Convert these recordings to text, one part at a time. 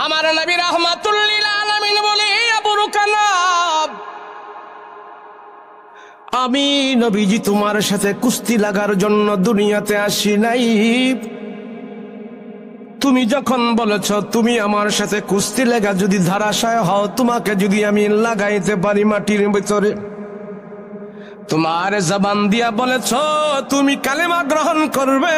আমার নবী রাহমাতুল লিল আলামিন বলে, আবু রুকানা, আমি নবীজি তোমার সাথে কুস্তি লাগার জন্য দুনিয়াতে আসি নাই। তুমি যখন বলেছ তুমি আমার সাথে কুস্তি লাগা যদি ধারাশায় হও, তোমাকে যদি আমি লাগাইতে পারি মাটির ভিতরে, তোমার জবান দিয়া বলেছ তুমি কালেমা গ্রহণ করবে,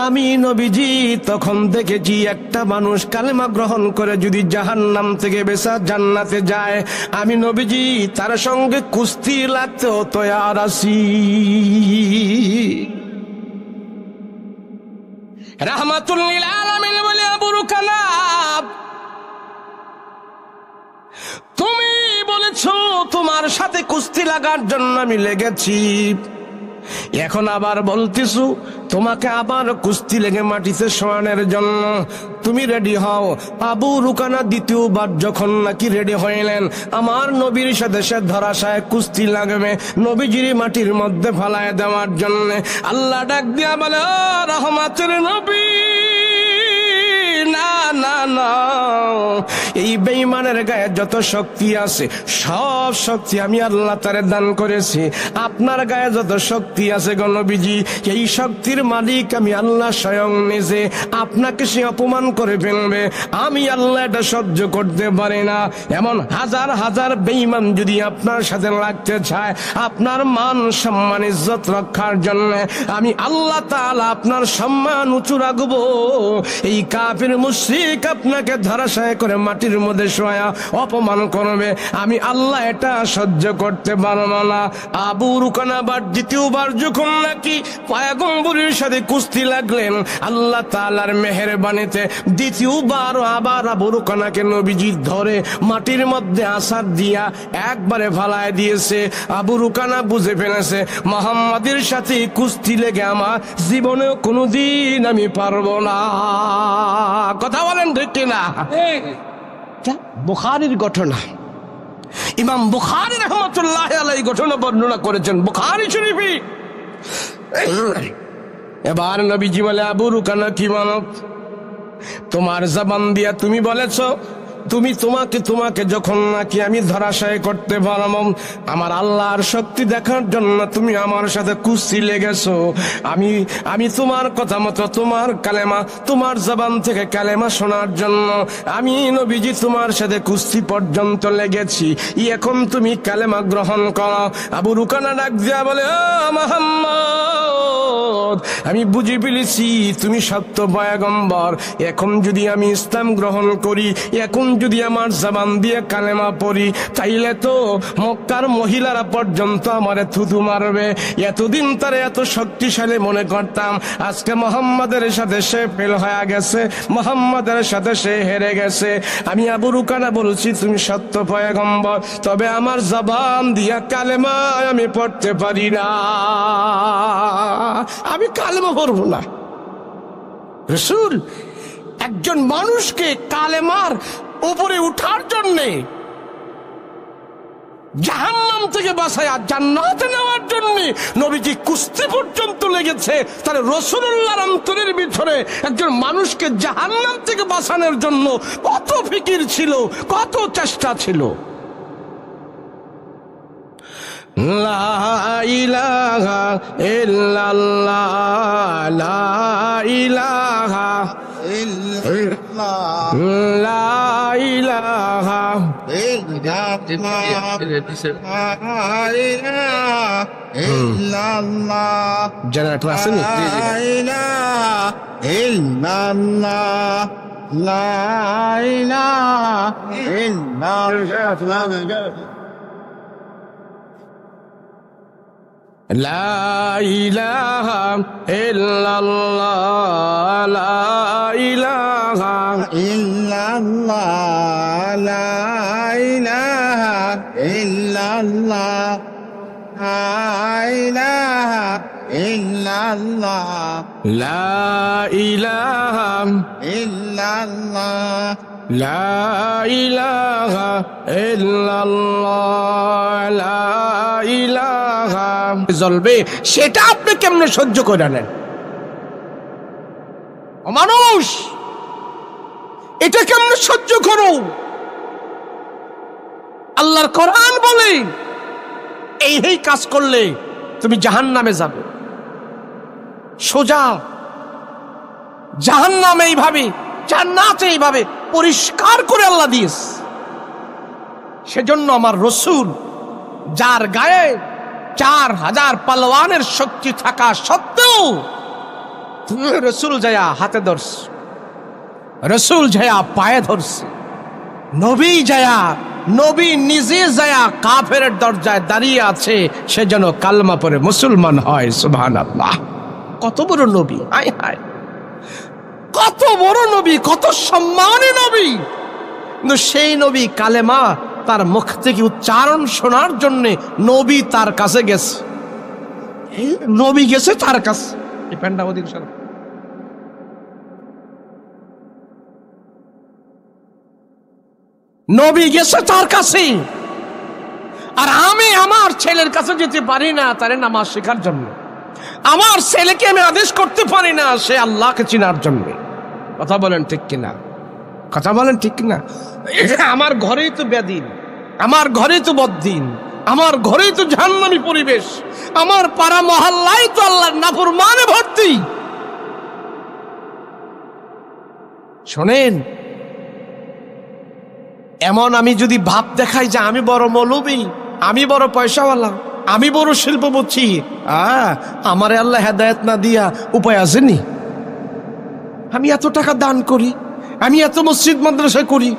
আমি নবীজি তখন দেখেছি একটা মানুষ কালেমা গ্রহণ করে যদি জাহান্নাম থেকে বেঁচে জান্নাতে যায়, আমি নবীজি তার সঙ্গে কুস্তি লাগতেও তৈয়ার আছি। রাহমাতুল লিল আলামিন বলে, আবু রুকানা, তুমি বলেছো তোমার সাথে কুস্তি লাগার জন্য আমি লেগেছি, এখন আবার বলতেছো তোমাকে আবার কুস্তি লেগে মাটিতে শোয়ানোর জন্য, তুমি রেডি হও। আবু রুকানা দ্বিতীয়বার যখন নাকি রেডি হইলেন, আমার নবীর সাথে সে ধরাশায় কুস্তি লাগবে নবীজির মাটির মধ্যে ফালায় দেওয়ার জন্য, আল্লাহ ডাক দিয়া বলে, ও রহমাতের নবী, না না না, এই বেঈমানের গায়ে যত শক্তি আছে সব শক্তি আমি আল্লাহ তারে দান করেছি। আপনার গায়ে যত শক্তি আছে গো নবীজি, এই শক্তির মালিক আমি আল্লাহ স্বয়ং নিজে। আপনাকে সে অপমান করে ফেলবে, আমি আল্লাহ এটা সহ্য করতে পারি না। এমন হাজার হাজার বেঈমান যদি আপনার সাথে লাগতে চায়, আপনার মান সম্মান ইজ্জত রক্ষার জন্য আমি আল্লাহ তাআলা আপনার সম্মান উঁচু রাখবো। এই কাফির মুশরিক আপনাকে ধরাশায়ী করে মাটির মধ্যে শোয়া অপমান করবে, আমি আল্লাহ এটা সহ্য করতে পারবো না। আবু রুকানা আবার দ্বিতীয়বার যখন নাকি পয়গম্বরের সাথে কুস্তি লাগলেন, আল্লাহ তাআলার মেহেরবানিতে দ্বিতীয়বার আবার আবু রুকানাকে নবীজি ধরে মাটির মধ্যে আছাড় দিয়া একবারে ফালায় দিয়েছে। আবু রুকানা বুঝে ফেলেছে মুহাম্মাদের সাথে কুস্তি লেগে আমার জীবনেও কোনোদিন আমি পারবো না। কথা বলেন ঠিক কিনা? বুখারীর ঘটনা, ইমাম বুখারী রাহমাতুল্লাহি আলাইহি ঘটনা বর্ণনা করেছেন বুখারী শরীফে। এবার নবীজি বলে, আবু রুকানা কি মানব, তোমার জবান দিয়া তুমি বলেছ তুমি তোমাকে যখন নাকি আমি ধরাশায়ী করতে পারবো, আমার আল্লাহর শক্তি দেখার জন্য তুমি আমার সাথে কুস্তি লেগেছো। আমি তোমার কথা মতো তোমার কালেমা, তোমার জবান থেকে কালেমা শোনার জন্য আমি নবীজি তোমার সাথে কুস্তি পর্যন্ত লেগেছি, এখন তুমি কালেমা গ্রহণ করো। আবু রুকানা ডাক দিয়া বলে, ও মুহাম্মদ, আমি বুঝে ফেলেছি তুমি সত্য পয়গম্বর। এখন যদি আমি ইসলাম গ্রহণ করি, এখন যদি আমার জবান দিয়ে কালেমা পড়ি, তাইলে তো মক্কার মহিলারা পর্যন্ত আমারে থুতু মারবে। এতদিন তারে এত শক্তিশালী মনে করতাম, আজকে মুহাম্মাদের সাথে সে ফেল হয়ে গেছে, মুহাম্মাদের সাথে সে হেরে গেছে। আমি আবু রুকানা বলছি তুমি সত্য পয়গম্বর, তবে আমার জবান দিয়া কালেমা আমি পড়তে পারি না, আমি কালেমা পড়ব না। রাসূল একজন মানুষকে কালেমার উপরে উঠার জন্যে, জাহান্নাম থেকে বাঁচায়া জান্নাতে নেওয়ার জন্য নবীজি কুস্তি পর্যন্ত লেগেছে। তাহলে রাসূলুল্লাহর অন্তরের ভিতরে একজন মানুষকে জাহান্নাম থেকে বাঁচানোর জন্য কত ফিকির ছিল, কত চেষ্টা ছিল। লা ইলাহা ইল্লাল্লাহ, লা ইলাহা ইল্লাল্লাহ, লা ইলাহা ইল্লাল্লাহ। জেনারেটর আছে না? লা ইলাহা ইল্লাল্লাহ, লা ইলাহা ইল্লাল্লাহ, লা ইলাহা ইল্লাল্লাহ, লা ইলাহা ইল্লাল্লাহ, লা ইলাহা ইল্লাল্লাহ, লা ইলাহা ইল্লাল্লাহ, লা ইলাহা ইল্লাল্লাহ, লা ইলাহা জ্বলবে, সেটা আপনি কেমনে সহ্য করে নেন? মানুষ এটা কেমনে সহ্য করো? আল্লাহর কোরআন বলে এই কাজ করলে তুমি জাহান্নামে যাবে, সোজা জাহান্নাম এইভাবে, জান্নাত এইভাবে পরিষ্কার করে আল্লাহ দিয়েছে। সেজন্য আমার রসুল, যার গায়ে 4000 পালোয়ানের শক্তি থাকা সত্ত্বেও রসুল যায়া হাতে ধরছে, রসুল যায়া পায়ে ধরছে, নবী যায়া, নবী নিজে যায়া কাফেরের দরজায় দাঁড়িয়ে আছে, সে যেন কালমা পড়ে মুসলমান হয়। সুবহানাল্লাহ, কত বড় নবী! হায় হায়, কত বড় নবী, কত সম্মানী নবী! কিন্তু সেই নবী কালেমা তার মুখ থেকে উচ্চারণ শোনার জন্য নবী তার কাছে গেছে, নবী গেছে তার কাছে। এই প্যান্ডা ওদিকে সরো। নবী গেছে তার কাছে, আর আমি আমার ছেলের কাছে যেতে পারি না তারে নামাজ শেখার জন্য, আমার ছেলেকে আমি আদেশ করতে পারি না সে আল্লাহকে চিনার জন্য। কথা বলেন ঠিক কিনা? কথা বলেন ঠিক কিনা? আমার ঘরেই তো বেদিন, আমার ঘরেই তো বদ্দিন, আমার ঘরেই তো জাহান্নামী পরিবেশ, আমার পাড়া মহল্লায় তো আল্লাহর নাফরমানে ভর্তি। শোনেন, এমন আমি যদি ভাব দেখাই যে আমি বড় মৌলবী, আমি বড় পয়সাওয়ালা, আমি বড় শিল্পপতি, আমারে আল্লাহ হেদায়েত না দিয়া উপায় আসেনি? আমি এত টাকা দান করি, আমি এত মসজিদ মাদ্রাসা করি,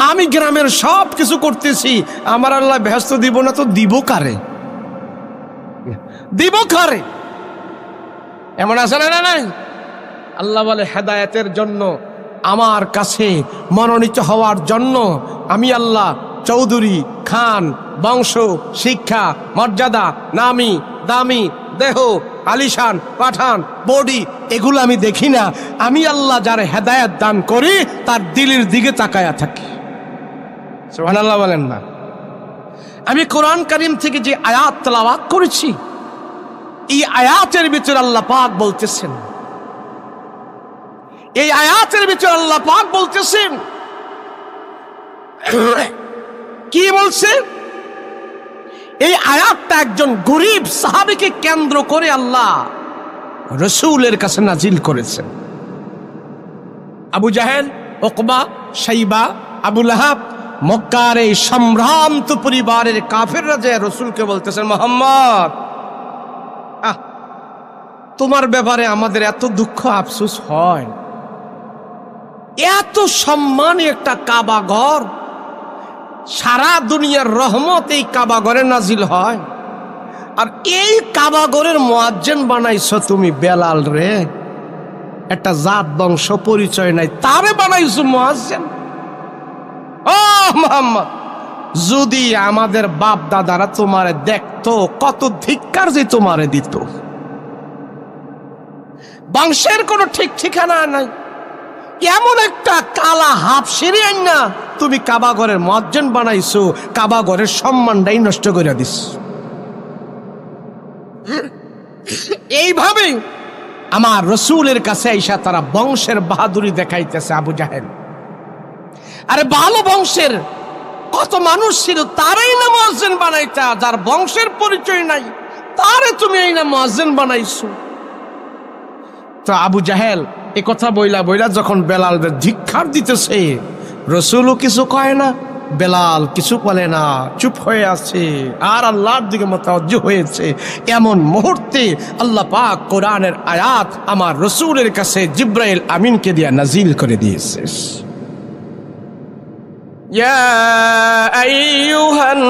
আমি গ্রামের সব কিছু করতেছি, আমার আল্লাহ ব্যস্ত দিব না তো দিব কারে? দিব কারে? এমন আছে না? নাই। আল্লাহ বলে হেদায়েতের জন্য, আমার কাছে মনোনীত হওয়ার জন্য আমি আল্লাহ চৌধুরী, খান, বংশ, শিক্ষা, মর্যাদা, নামি দামি, দেহ, আলিশান, পাঠান, বডি, এগুলো আমি দেখি না। আমি আল্লাহ যার হেদায়েত দান করি তার দিলের দিকে তাকায়া থাকি। সুবহানাল্লাহ বলেন না? আমি কোরআন কারীম থেকে যে আয়াত তেলাওয়াত করেছি, এই আয়াতের ভিতর আল্লাহ পাক বলতেছেন, এই আয়াতের ভিতর আল্লাহ পাক বলতেছেন, কি বলছে? এই আয়াতটা একজন গরীব সাহাবীকে কেন্দ্র করে আল্লাহ রাসূলের কাছে নাজিল করেছেন। আবু জাহেল, উকবা, শাইবা, আবু লাহাব, মক্কার এই সম্ভ্রান্ত পরিবারের কাফেররা যে রাসূলকে বলতেছেন, মুহাম্মদ, তোমার ব্যাপারে আমাদের এত দুঃখ আফসোস হয়, এত সম্মানী একটা কাবা ঘর, সারা দুনিয়ার রহমত এই কাবা ঘরে নাজিল হয়, আর এই কাবা ঘরের মুয়াজ্জিন বানাইছো তুমি বেলাল রে, একটা জাত বংশ পরিচয় নাই, তারে বানাইছো মুয়াজ্জিন। ও মুহাম্মদ, যদি আমাদের বাপ দাদারা তোমারে দেখতো, কত ধিক্কার যে তোমারে দিত। বংশের কোনো ঠিক ঠিকানা নাই, এমন একটা কালা হাফ সেরে আইনা তুমি কাবা ঘরের মুয়াজ্জিন বানাইছো, কাবা ঘরের সম্মানটাই নষ্ট করে দিস। এইভাবে আমার রসুলের কাছে আইসা তারা বংশের বাহাদুরি দেখাইতেছে। আবু জাহেল, আরে ভালো বংশের কত মানুষ ছিল, তারাই না মুয়াজ্জিন বানাইতা, যার বংশের পরিচয় নাই তারে তুমি এই না মুয়াজ্জিন বানাইছো। তো আবু জাহেল এ কথা বইলা বইলা যখন বেলালদের ধিক্কার দিতেছে, রসুলও কিছু কয় না, বেলাল কিছু বলে না, চুপ হয়ে আছে আর আল্লাহর দিকে মুতাওয়াজ্জিহ হয়েছে। এমন মুহূর্তে আল্লাহ পাক কোরআনের আয়াত আমার রসুলের কাছে জিব্রাইল আমিনকে দিয়া নাজিল করে দিয়েছে। ইয়া আইয়ুহান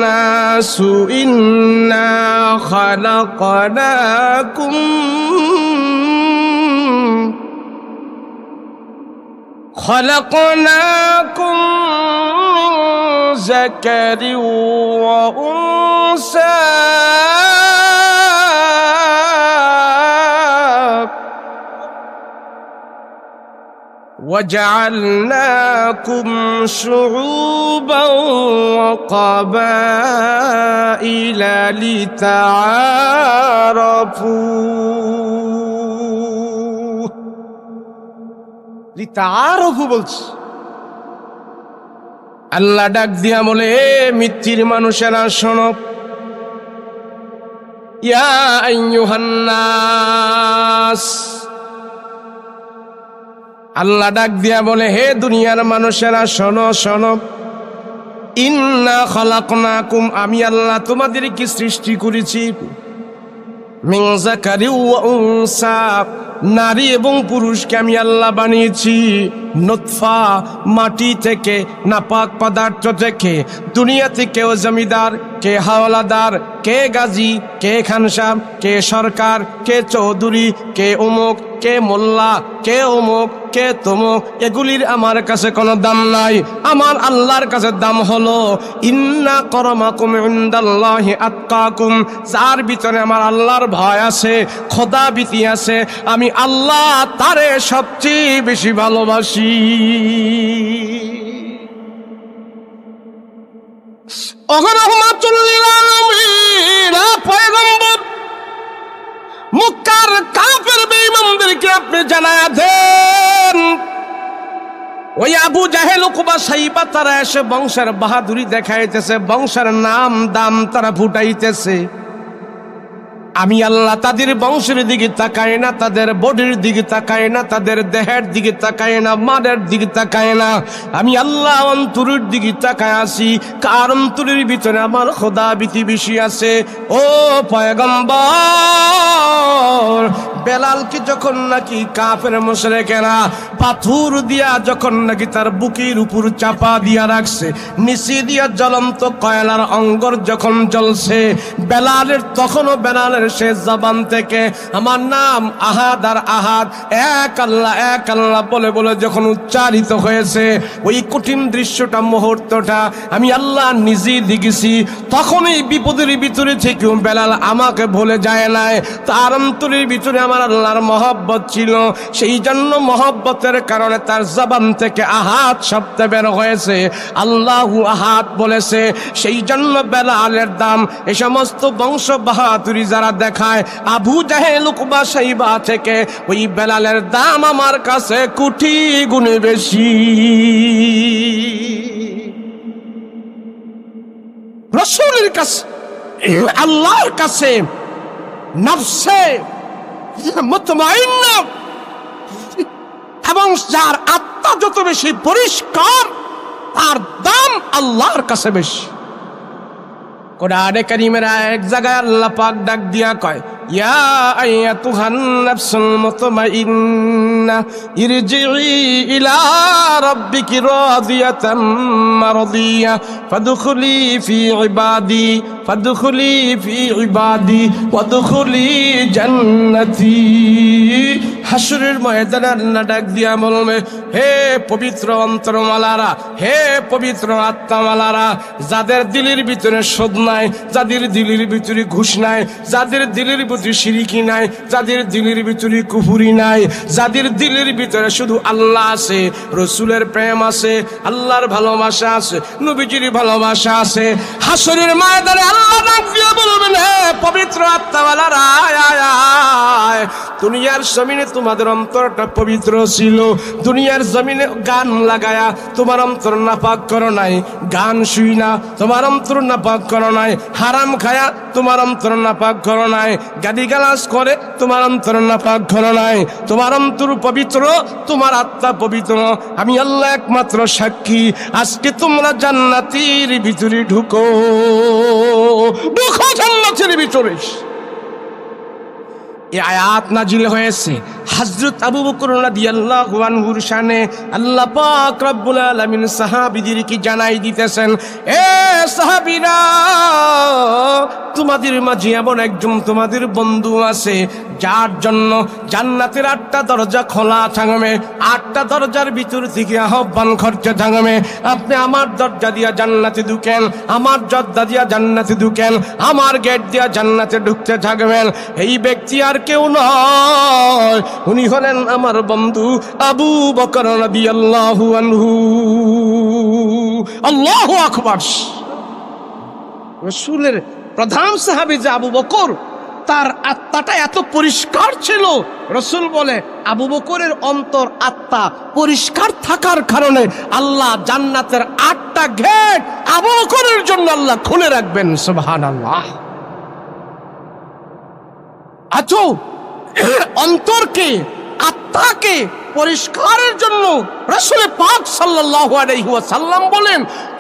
নাসু ইন্না খালাকনাকুম خلقناكم من ذكر وأنثى وجعلناكم شعوبا وقبائل لتعارفوا। লিতাআরাফু বলছে, আল্লাহ ডাক দিয়া বলে, হে মৃত্যুর মানুষেরা শোনো, ইয়া আইয়ুহান নাস, আল্লাহ ডাক দিয়া বলে, হে দুনিয়ার মানুষেরা শোনো শোনো, ইন্না খালাকনাকুম, আমি আল্লাহ তোমাদেরকে সৃষ্টি করেছি, মিন যাকারি ওয়া উনসা, নারী এবং পুরুষকে আমি আল্লাহ বানিয়েছি নুতফা, মাটি থেকে, নাপাক পদার্থ থেকে। দুনিয়াতে কেউ জমিদার, কে হাওলাদার, কে গাজী, কে খানসাব, কে সরকার, কে চৌধুরী, কে অমুক, কে মোল্লা, কে অমুক, কে তমুক, এগুলির আমার কাছে কোনো দাম নাই। আমার আল্লাহর কাছে দাম হলো ইন্না করমাকুম ইনদাল্লাহি আতকাকুম, যার ভিতরে আমার আল্লাহর ভয় আছে, খোদা ভীতি আছে, আমি আল্লাহ তারে সবচেয়ে বেশি ভালোবাসি। মক্কার কাফের বেঈমানদেরকে আপনি জানায়া দেন, ওই আবু জাহেল, উকবা, সাইবা তারা এসে বংশের বাহাদুরি দেখাইতেছে, বংশের নাম দাম তারা ফুটাইতেছে। আমি আল্লাহ তাদের বংশের দিকে তাকায় না, তাদের বডির দিকে তাকায় না, তাদের দেহের দিকে তাকায় না, মানের দিকে তাকায় না, আমি আল্লাহ অন্তরের দিকে তাকায় আছি। কার অন্তরের ভিতরে আমার খোদা ভীতি বেশি আছে। ও পয়গম্বর, বেলালকে যখন নাকি কাফের মুশরিকেরা পাথর দিয়া যখন নাকি তার বুকের উপর চাপা দিয়া রাখছে, নিচে দিয়া জ্বলন্ত কয়লার অঙ্গর যখন জ্বলছে, বেলালের তখনও বেলালের শেষ জবান থেকে আমার নাম আহাদ আর আহাদ, এক আল্লাহ বলে বলে যখন উচ্চারিত হয়েছে, ওই কঠিন দৃশ্যটা, মুহূর্তটা আমি আল্লাহ নিজেই দেখেছি। তখন এই বিপদের ভিতরে থেকেও বেলাল আমাকে ভুলে যায় নাই, তার অন্তরের ভিতরে আমার আল্লাহর মহব্বত ছিল। সেই জন্য মহব্বতের কারণে তার জবান থেকে আহাদ শব্দ বের হয়েছে, আল্লাহু আহাদ বলেছে। সেই জন্য বেলালের দাম এই সমস্ত বংশ বাহাদুরি যারা দেখায়, আবু জাহেল, উকবা, সাইবা থেকে ওই বেলালের দাম আমার কাছে কোটি গুণে বেশি। রাসূলের কাছে, আল্লাহর কাছে নফসে মুতমাইন্না এবং যার আত্মা যত বেশি পরিষ্কার, তার দাম আল্লাহর কাছে বেশি। কোরআনে কারীমের এক জায়গায় আল্লাহ পাক ডাক দিয়া কয়, ইয়া আইয়াতুহান নাফসুল মুতমাইন্না ইরজিই ইলা রাব্বিকি রাদিয়াতাম মারদিয়া ফাদখুলি ফি ইবাদি ওয়াদখুলি জান্নাতি। হাসরের ময়দানে আল্লাহ ডাক দিয়া বলবে, হে পবিত্র অন্তরমালারা, হে পবিত্র আত্মামালারা, যাদের দিলের ভিতরে সুদ নাই, যাদের দিলের ভিতরে ঘুষ নাই, যাদের দিলের ভিতরে শিরকি নাই, যাদের দিলের ভিতরে কুফরি নাই, যাদের দিলের ভিতরে শুধু আল্লাহ আছে, রসুলের প্রেম আছে, আল্লাহর ভালোবাসা আছে, নবীজির ভালোবাসা আছে, হাসরের ময়দানে আল্লাহ ডাক দিয়ে বলবেন, হে পবিত্র আত্মাওয়ালারা, দুনিয়ার জমিনে তোমাদের অন্তরটা পবিত্র ছিল, দুনিয়ার জমিনে গান লাগায়া তোমার অন্তর নাপাক করো নাই, গান শুই না তোমার অন্তর নাপাক করো নাই, হারাম খায়া তোমার অন্তর নাপাক করো নাই, গালিগালাজ করে তোমার অন্তর নাপাক করো নাই, তোমার অন্তর পবিত্র, তোমার আত্মা পবিত্র। আমি আল্লাহ একমাত্র সাক্ষী, আজকে তোমরা জান্নাতের ভিতরে ঢুকো জান্নাতের ভিতরে। এই আয়াত নাজিল হয়েছে হযরত আবু বকর রাদিয়াল্লাহু আনহুর শানে। আল্লাহ পাক রব্বুল আলামিন সাহাবীদেরকে জানাই দিতেছেন, এ সাহাবীরা, তোমাদের মাঝে এমন একজন তোমাদের বন্ধু আছে যার জন্য জান্নাতের 8টা দরজা খোলা থাকবে, 8টা দরজার ভিতর থেকে আহ্বান করতে থাকবে, আপনি আমার দরজা দিয়া জান্নাতে ঢুকেন, আমার দরজা দিয়া জান্নাতে ঢুকেন, আমার গেট দিয়া জান্নাতে ঢুকতে থাকবেন। এই ব্যক্তি আর কেউ নয়, উনি হলেন আমার বন্ধু আবু বকর রাদিয়াল্লাহু আনহু। আল্লাহু আকবার। রাসূলের প্রধান সাহাবী যে আবু বকর, তার আত্মাটা এত পরিষ্কার ছিল, রাসূল বলে আবু বকরের অন্তর আত্মা পরিষ্কার থাকার কারণে আল্লাহ জান্নাতের 8টা 10টা গেট আবু বকরের জন্য আল্লাহ খুলে রাখবেন। সুবহানাল্লাহ। আচ্ছা, অন্তরকে, আত্মাকে পরিষ্কারের জন্য রাসূল পাক সাল্লাল্লাহু আলাইহি ওয়াসাল্লাম বলেন,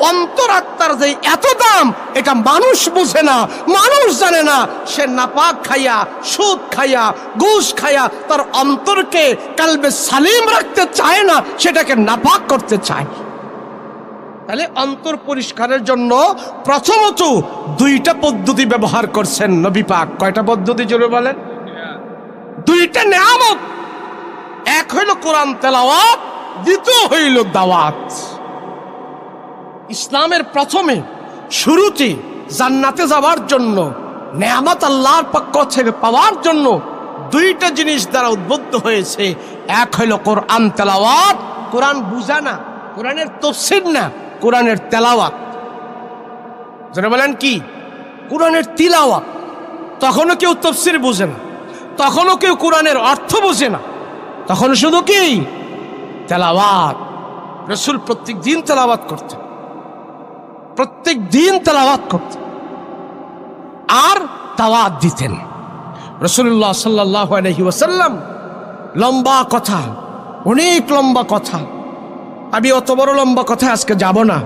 অন্তর আত্মার যে এত দাম এটা মানুষ বুঝে না, মানুষ জানে না। সে নাপাক খাইয়া, সুদ খাইয়া, ঘুষ খাইয়া তার অন্তরকে কালবে সালিম রাখতে চায় না, সেটাকে নাপাক করতে চায়। তাহলে অন্তর পরিষ্কারের জন্য প্রথমত 2টা পদ্ধতি ব্যবহার করছেন নবী পাক। কয়টা পদ্ধতি জোরে বলেন? 2টা নেয়ামত। এক হইল কোরআন তেলাওয়াত, দ্বিতীয় হইল দাওয়াত। ইসলামের প্রথমে শুরুতে জান্নাতে যাওয়ার জন্য, নেয়ামত আল্লাহর পক্ষ থেকে পাওয়ার জন্য 2টা জিনিস দ্বারা উদ্বুদ্ধ হয়েছে। এক হইল কোরআন তেলাওয়াত, কোরআন বুঝা না, কোরআনের তাফসীর না, কোরআনের তেলাওয়াত। যারা বলেন কি? কোরআনের তিলাওয়াত। তখনও কেউ তাফসীর বুঝে না, তখনও কেউ কোরআনের অর্থ বুঝে না, তখন শুধু কি তেলাওয়াত। রাসূল প্রত্যেক দিন তেলাওয়াত করতেন, প্রত্যেক দিন তেলাওয়াত করতেন আর দাওয়াত দিতেন। রাসূলুল্লাহ সাল্লাল্লাহু আলাইহি ওয়াসাল্লাম লম্বা কথা, অনেক লম্বা কথা। আমি অত বড় লম্বা কথা আজকে যাব না।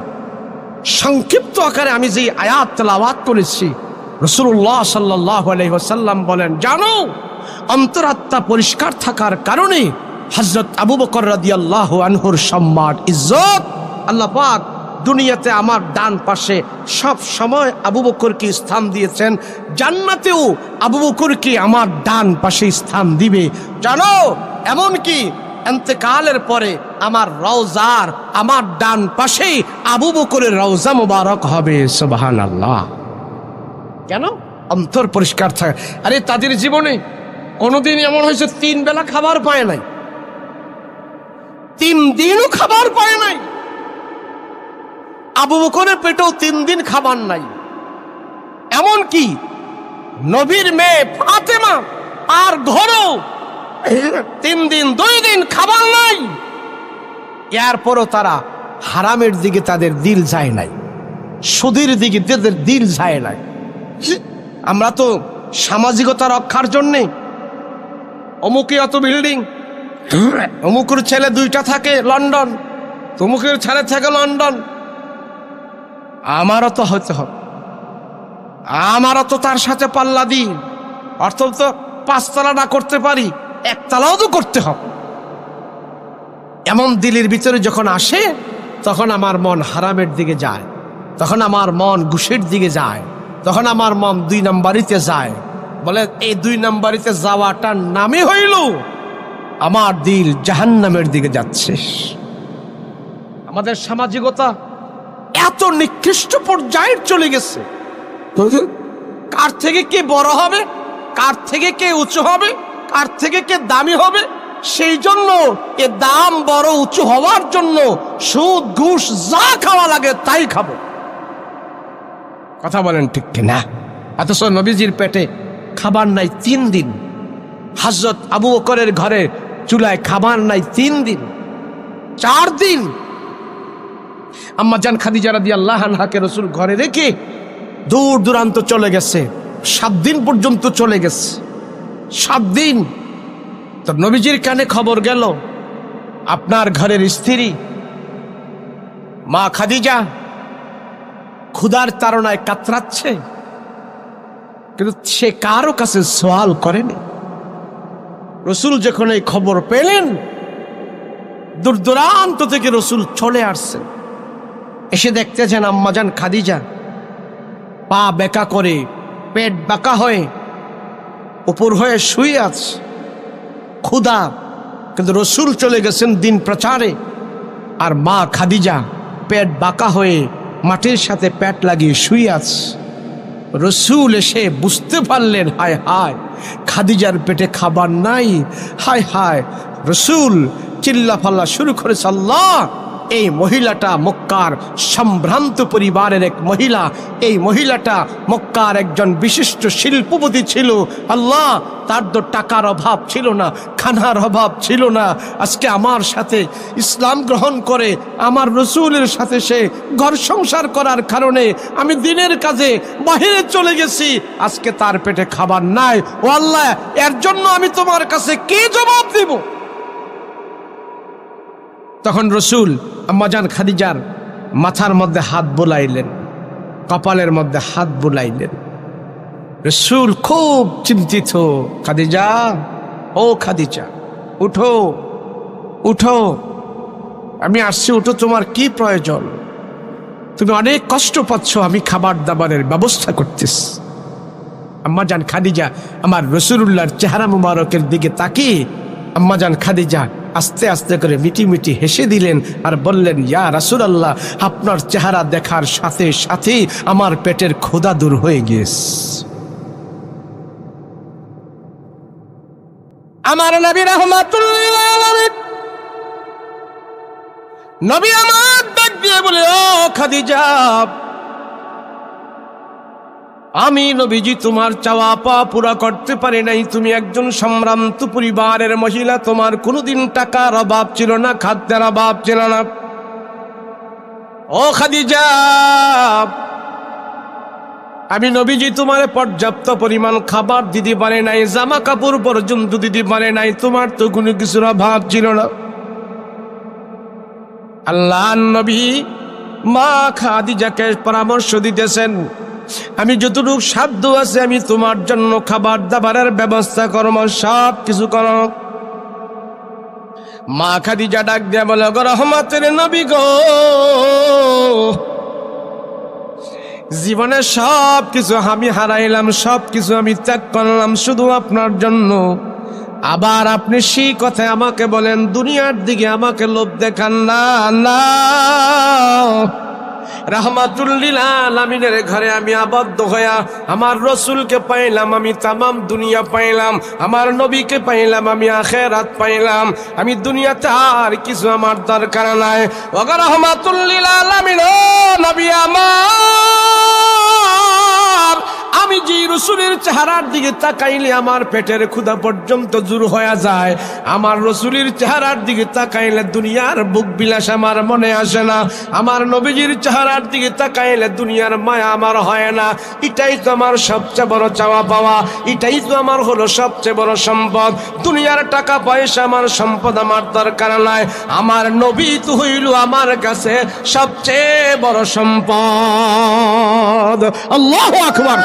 সংক্ষিপ্ত আকারে আমি যে আয়াত তেলাওয়াত করেছি, রাসূলুল্লাহ সাল্লাল্লাহু আলাইহি ওয়াসাল্লাম বলেন, জানো অন্তরাত্মা পরিষ্কার থাকার কারণে হযরত আবু বকর রাদিয়াল্লাহু আনহুর সম্মান, ইজ্জত আল্লাহ পাক দুনিয়াতে আমার ডান পাশে সব সময় আবু বকরকে স্থান দিয়েছেন, জান্নাতেও আবু বকরকে আমার ডান পাশে স্থান দিবে। জানো, এমন কি ইন্তেকালের পরে আমার রওজার আমার ডান পাশেই আবু বকরের রওজা মুবারক হবে। সুবহানাল্লাহ। কেন? অন্তর পরিষ্কার থাকে। আরে তাদের জীবনে কোনোদিন এমন হয়েছে 3 বেলা খাবার পায় নাই, 3 দিনও খাবার পায় নাই। আবু বকরের পেটেও 3 দিন খাবার নাই। এমন কি নবীর মেয়ে ফাতেমা আর ঘরেও 3 দিন 2 দিন খাবার নাই। এরপরও তারা হারামের দিকে তাদের দিল যায় নাই, সুদের দিকে তাদের দিল যায় নাই। আমরা তো সামাজিকতা রক্ষার জন্যে অমুকে অত বিল্ডিং, অমুকের ছেলে 2টা থাকে লন্ডন, তমুকের ছেলে থাকে লন্ডন, আমারও তো হতে হবে, আমারও তো তার সাথে পাল্লা দিই। অর্থাৎ তো 5 তলা না করতে পারি, 1 তলাও তো করতে হবে। এমন দিলের ভিতরে যখন আসে, তখন আমার মন হারামের দিকে যায়, তখন আমার মন ঘুষের দিকে যায়, তখন আমার মন 2 নাম্বারিতে যায়। বলে এই 2 নাম্বারিতে যাওয়াটার নামই হইল আমার দিল জাহান্নামের দিকে যাচ্ছে। আমাদের সামাজিকতা এত নিকৃষ্ট পর্যায়ে চলে গেছে, কার থেকে কে বড় হবে, কার থেকে কে উঁচু হবে, কার থেকে কে দামি হবে, সেই জন্য এ দাম বড় উঁচু হওয়ার জন্য সুদ ঘুষ যা খাওয়া লাগে তাই খাবো। কথা বলেন ঠিক কিনা? অথচ নবীজির পেটে খাবার নাই 3 দিন, হযরত আবু বকরের ঘরে চুলায় খাবার নাই 3 দিন, 4 দিন। আম্মা জান খাদিজা রাদিয়াল্লাহু আনহাকে রাসূল ঘরে রেখে দূর দূরান্ত চলে গেছে, 7 দিন পর্যন্ত চলে গেছে। 7 দিন তো নবীজির কানে খবর গেল, আপনার ঘরের স্ত্রী মা খাদিজা ক্ষুধার তাড়নায় কাতরাচ্ছে, কিন্তু সে কারো কাছে সওয়াল করেনি। রাসূল যখন এই খবর পেলেন, দূর দূরান্ত থেকে রাসূল চলে আসছেন। এসে দেখতেছেন আম্মাজান খাদিজা পা বেঁকা করে, পেট বাঁকা হয়ে, উপর হয়ে শুয়ে আছে, ক্ষুধা। কিন্তু রাসূল চলে গেছেন দিন প্রচারে, আর মা খাদিজা পেট বাঁকা হয়ে মাটির সাথে পেট লাগিয়ে শুয়ে আছে। রাসূল এসে বুঝতে পারলেন, হায় হায় খাদিজার পেটে খাবার নাই, হায় হায়। রাসূল চিল্লা ফাল্লা শুরু করেছে, আল্লাহ এই মহিলাটা মক্কার সম্ভ্রান্ত পরিবারের এক মহিলা। এই মহিলাটা মক্কার একজন বিশিষ্ট শিল্পপতি ছিল। আল্লাহ, তার তো টাকার অভাব ছিল না, খানার অভাব ছিল না। আজকে আমার সাথে ইসলাম গ্রহণ করে আমার রসুলের সাথে সে ঘর সংসার করার কারণে আমি দিনের কাজে বাহিরে চলে গেছি, আজকে তার পেটে খাবার নাই। ও আল্লাহ, এর জন্য আমি তোমার কাছে কি জবাব দেব? তখন রসুল আম্মাজান খাদিজার মাথার মধ্যে হাত বুলাইলেন, কপালের মধ্যে হাত বুলাইলেন। রসুল খুব চিন্তিত। খাদিজা, ও খাদিজা, উঠো উঠো, আমি আসছি, উঠো, তোমার কি প্রয়োজন? তুমি অনেক কষ্ট পাচ্ছ, আমি খাবার দাবারের ব্যবস্থা করতেছি। আম্মাজান খাদিজা আমার রসুলুল্লাহর চেহারা মুবারকের দিকে তাকিয়ে আম্মাজান খাদিজা আস্তে আস্তে করে মিটি মিটি হেসে দিলেন আর বললেন, ইয়া রাসূলুল্লাহ, আপনার চেহারা দেখার সাথে সাথে আমার পেটের ক্ষুধা দূর হয়ে গিয়েছে। আমার নবী রাহমাতুল লিল আলামিন, নবী আমার ডাক দিয়ে বলে, ও খাদিজা, আমি নবীজি তোমার চাওয়া পাওয়া পুরা করতে পারি নাই। তুমি একজন সম্ভ্রান্ত পরিবারের মহিলা, তোমার কোনোদিন টাকার অভাব ছিল না, খাদ্যের অভাব ছিল না। ও খাদিজা, আমি নবীজি তোমার পর্যাপ্ত পরিমাণ খাবার দিতে পারে নাই, জামা কাপড় পর্যন্ত দিতে পারে নাই, তোমার তো কোনো কিছুর অভাব ছিল না। আল্লাহর নবী মা খাদিজাকে পরামর্শ দিতেছেন, আমি যতটুকু সাধ্য আছে আমি তোমার জন্য খাবার দাবারের ব্যবস্থা করব, সব কিছু করব। মা খাদিজা ডাক দিয়া বলে, গো রহমতের নবী গো, জীবনে সব কিছু আমি হারাইলাম, সব কিছু আমি ত্যাগ করলাম শুধু আপনার জন্য। আবার আপনি সেই কথায় আমাকে বলেন, দুনিয়ার দিকে আমাকে লোভ দেখান না। না, রাহমাতুল লিল আলামিনের ঘরে আমি আবদ্ধ হইয়া আমার রসুলকে পাইলাম, আমি তামাম দুনিয়া পাইলাম, আমার নবীকে পাইলাম, আমি আখিরাত পাইলাম। আমি দুনিয়াতে আর কিছু আমার দরকার নাই। ওগো রাহমাতুল লিল আলামিন, ও নবী আমার, আমি যে রসুলের চেহারার দিকে তাকাইলে আমার পেটের ক্ষুধা পর্যন্ত দূর হয়ে যায়, আমার রসুলের চেহারার দিকে তাকাইলে দুনিয়ার বুক বিলাস আমার মনে আসে না, আমার নবীজির চেহারার দিকে তাকাইলে দুনিয়ার মায়া আমার হয় না। এটাই তো আমার সবচেয়ে বড় চাওয়া পাওয়া, এটাই তো আমার হলো সবচেয়ে বড় সম্পদ। দুনিয়ার টাকা পয়সা আমার সম্পদ, আমার দরকার নাই। আমার নবী তো হইল আমার কাছে সবচেয়ে বড় সম্পদ। আল্লাহু আকবার।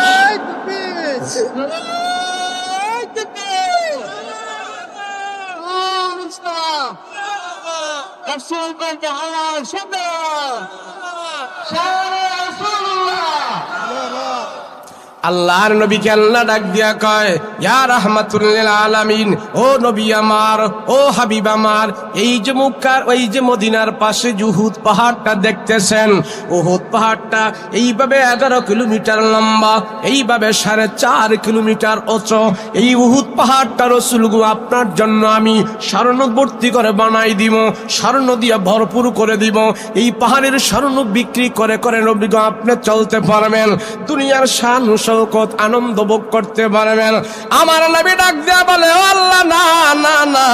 আল্লাহর নবীকে আল্লাহ ডাক দিয়া কয়, ইয়া রাহমাতুল লিল আলামিন, ও নবী আমার, ও হাবিব আমার, এই যে মক্কার, ওই যে মদিনার পাশে উহুদ পাহাড়টা দেখতেছেন, উহুদ পাহাড়টা এইভাবে 11 কিলোমিটার লম্বা, এইভাবে 4.5 কিলোমিটার উঁচু। এই উহুদ পাহাড়টা রাসূল গো আপনার জন্য আমি স্বর্ণবর্তী করে বানাই দিব, স্বর্ণ দিয়ে ভরপুর করে দিব। এই পাহাড়ের স্বর্ণ বিক্রি করে করে নবী গো আপনি চলতে পারবেন, দুনিয়ার শান শৌকত আনন্দ ভোগ করতে পারবেন। আমার নবী ডাক দেয়া বলে, ও আল্লাহ, না না না,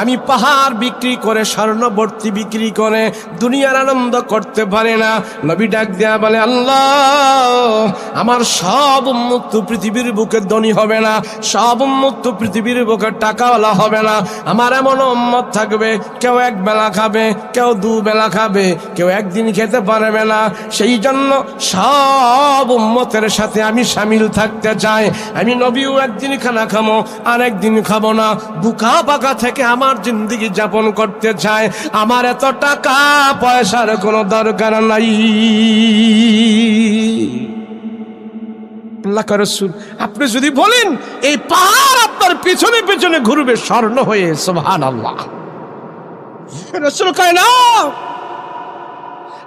আমি পাহাড় বিক্রি করে স্বর্ণবর্তী বিক্রি করে দুনিয়ার আনন্দ করতে পারি না। নবী ডাক দেয়া বলে, আল্লাহ, আমার সব উম্মত পৃথিবীর বুকে ধনী হবে না, সব উম্মত পৃথিবীর বুকে টাকাওয়ালা হবে না। আমার এমন উম্মত থাকবে, কেউ এক বেলা খাবে, কেউ 2 বেলা খাবে, কেউ একদিন খেতে পারবে না। সেই জন্য সব উম্মতের সাথে আমি শামিল থাকতে চাই। আমি নবীও একদিন খানা খাবো, আর একদিন খাবো না, বুকা বাঁকা থেকে আমার জিন্দেগি যাপন করতে চাই। আমার এত টাকা পয়সার কোনো দরকার নাই। আল্লাহ রাসূল, আপনি যদি বলেন এই পাহাড় আপনার পেছনে পেছনে ঘুরবে স্বর্ণ হয়ে, সুবহানাল্লাহ। রাসূল কয়, না,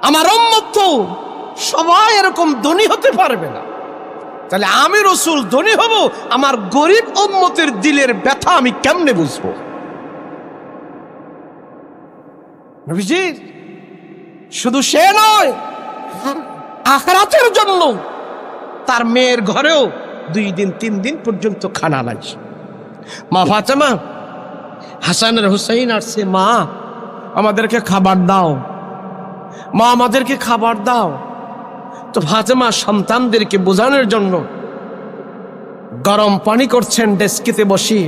আমার উম্মত তো সবাই এরকম ধনী হতে পারবে না। তাহলে আমি রাসূল ধনী হব, আমার গরিব উম্মতের দিলের ব্যথা আমি কেমনে বুঝবো? নবীজি শুধু সে নয়, আখিরাতের জন্য তার মেয়ের ঘরেও 2 দিন 3 দিন পর্যন্ত খানা নাই। মা ফাতেমা, হাসান আর হুসাইন আসছে, মা আমাদেরকে খাবার দাও, মা আমাদেরকে খাবার দাও। তো ফাতেমা সন্তানদেরকে বোঝানোর জন্য গরম পানি করছেন ডেস্কিতে বসি,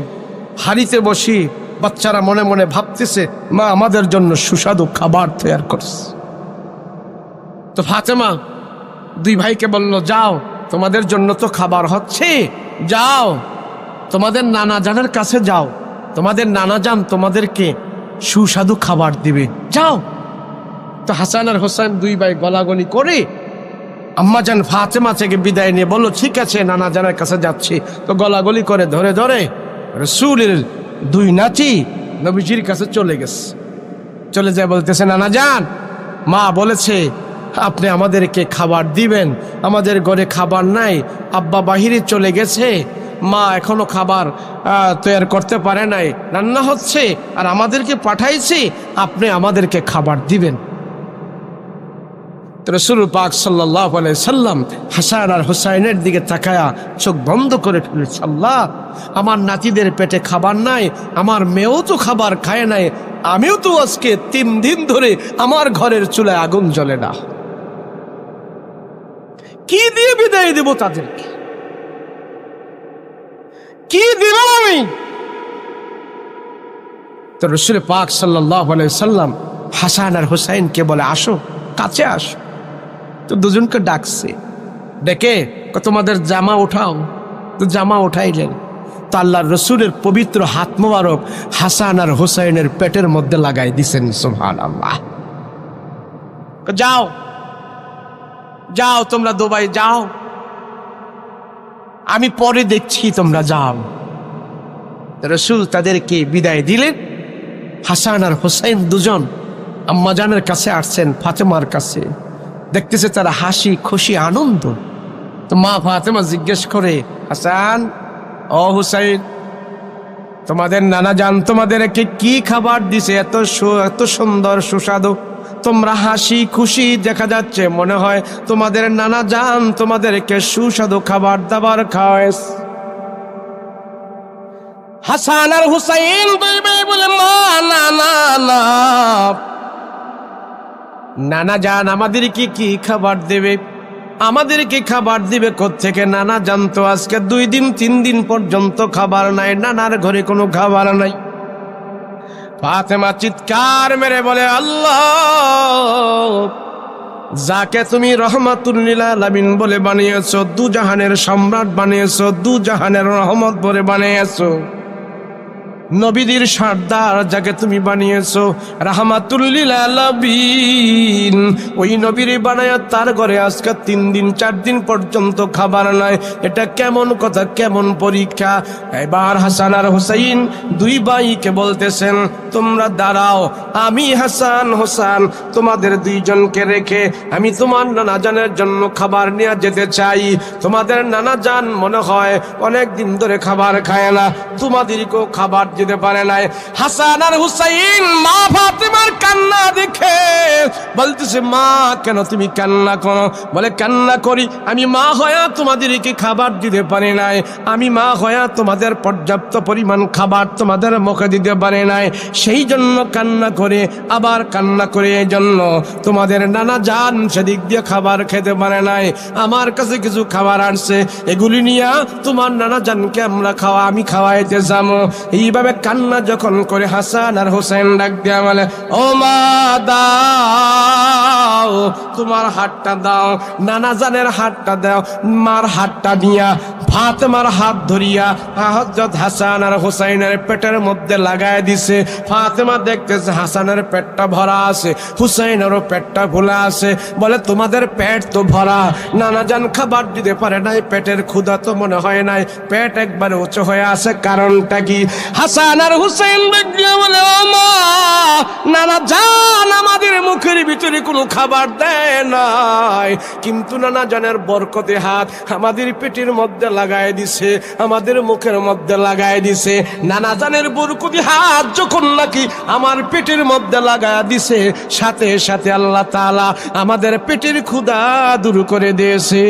হাড়িতে বসি। বাচ্চারা মনে মনে ভাবতেছে মা আমাদের জন্য সুস্বাদু খাবার তৈরি করছে। তো ফাতেমা 2 ভাইকে বলল, যাও তোমাদের জন্য তো খাবার হচ্ছে, যাও তোমাদের নানা জানের কাছে যাও, তোমাদের নানা জান তোমাদেরকে সুস্বাদু খাবার দিবে, যাও। তো হাসান আর হোসেন 2 ভাই গলাগলি করে আম্মা জান ফাতেমা থেকে বিদায় নিয়ে বলল, ঠিক আছে নানা জানের কাছে যাচ্ছি। তো গলাগলি করে ধরে ধরে রাসূলের 2 নাতি নবীজির কাছে চলে গেছে। চলে যায় বলতেছে, নানা জান মা বলেছে আপনি আমাদেরকে খাবার দিবেন, আমাদের ঘরে খাবার নাই, আব্বা বাহিরে চলে গেছে, মা এখনো খাবার তৈরি করতে পারে নাই, রান্না হচ্ছে আর আমাদেরকে পাঠাইছে, আপনি আমাদেরকে খাবার দিবেন। রাসূল পাক সাল্লাল্লাহু আলাইহি সাল্লাম হাসান আর হুসাইনের দিকে তাকায়া চোখ বন্ধ করে ফেলেছে, আল্লাহ আমার নাতিদের পেটে খাবার নাই, আমার মেয়েও তো খাবার খায় নাই, আমিও তো আজকে 3 দিন ধরে আমার ঘরের চুলায় আগুন জ্বলে না, কি দিয়ে বিদায় দেব তাদেরকে, কি দিব আমি? তো রাসূল পাক সাল্লাল্লাহু আলাইহি সাল্লাম হাসান আর হুসাইনকে বলে, আসো কাছে আসো। তো দুজনকে ডাকছে, ডেকে তোমাদের জামা উঠাও। তো জামা উঠাইলেন। তো আল্লাহর রাসূলের পবিত্র হাত মোবারক হাসান আর হুসাইনের পেটের মধ্যে লাগাই দিছেন। সুবহানাল্লাহ। যাও যাও তোমরা 2 ভাই যাও, আমি পরে দেখছি, তোমরা যাও। রাসূল তাদেরকে বিদায় দিলেন। হাসান আর হুসাইন দুজন আম্মাজানের কাছে আসছেন, ফাতেমার কাছে। দেখতেছে তারা হাসি খুশি আনন্দ। তো মা ফাতেমা জিজ্ঞেস করে, হাসান ও হুসাইন তোমাদের নানা জান তোমাদেরকে কি খাবার দিছে, এত সুন্দর সুস্বাদু, তোমরা হাসি খুশি দেখা যাচ্ছে, মনে হয় তোমাদের নানা জান তোমাদেরকে সুস্বাদু খাবার দাবার খাওয়ায়। হাসান আর হুসাইন 2 ভাই বলে, মা না না না, নানা জান আমাদেরকে কি খাবার দেবে, আমাদেরকে খাবার দিবে কোত্থেকে? নানা জান তো আজকে 2 দিন 3 দিন পর্যন্ত খাবার নাই, নানার ঘরে কোনো খাবার নাই। ফাতেমা চিৎকার মেরে বলে, আল্লাহ যাকে তুমি রহমাতুল লিল আলামিন বলে বানিয়েছো, 2 জাহানের সম্রাট বানিয়েছো, 2 জাহানের রহমত বলে বানিয়েছো, নবীদের সর্দার যাকে তুমি বানিয়েছো রাহমাতুল লিল আলামিন, ওই নবীর বানায়া তার ঘরে আজকে 3 দিন 4 দিন পর্যন্ত খাবার নাই, এটা কেমন কথা, কেমন পরীক্ষা? এবার হাসান আর হুসাইন 2 ভাইকে বলতেছেন, তোমরা দাঁড়াও, আমি হাসান হোসেন তোমাদের 2 জনকে রেখে আমি তোমার নানা জানের জন্য খাবার নিয়ে যেতে চাই। তোমাদের নানা জান মনে হয় অনেক দিন ধরে খাবার খায় না, তোমাদেরকেও খাবার যেতে পারে নাই। হাসান আর হুসাইন মা ফাতেমার কান্না দেখে বলতেছে, মা কেন তুমি কান্না করো? বলে, কান্না করি আমি মা হয়া তোমাদেরকে খাবার দিতে পারি নাই, আমি মা হয়া তোমাদের পর্যাপ্ত পরিমাণ খাবার তোমাদের মুখে দিতে পারি নাই, সেই জন্য কান্না করে। আবার কান্না করে এই জন্য তোমাদের নানা জান সেদিক দিয়ে খাবার খেতে পারে নাই, আমার কাছে কিছু খাবার আসছে, এগুলি নিয়ে তোমার নানা জানকে আমি খাওয়াইতে যাবো। এইভাবে কান্না যখন করে হাসান আর হোসেন ডাক দিয়া বলে, ও মা দাও তোমার হাতটা দাও, নানা জানের হাতটা দাও। মার হাতটা দিয়া ফাতেমার হাত ধরিয়া হযরত হাসান আর হোসেনের পেটের মধ্যে লাগায় দিছে। ফাতেমা দেখতেছে হাসানের পেটটা ভরা আছে, হুসাইনেরও পেটটা ভোলা আছে। বলে, তোমাদের পেট তো ভরা, নানা জান খাবার দিতে পারে নাই, পেটের ক্ষুধা তো মনে হয় নাই, পেট একবারে উঁচু হয়ে আছে, কারণটা কি? হাসান আর হুসাইন দেখলে বলে, ও মা নানা জান আমাদের মুখের ভিতরে কোনো খাবার দেয় নাই, কিন্তু নানা জানের বরকতে হাত আমাদের পেটের মধ্যে লাগায় দিছে, আমাদের মুখের মধ্যে লাগায় দিছে। নানা জানের বরকতি হাত যখন নাকি আমার পেটের মধ্যে লাগায় দিছে, সাথে সাথে আল্লাহ তাআলা আমাদের পেটের ক্ষুধা দূর করে দিয়েছে।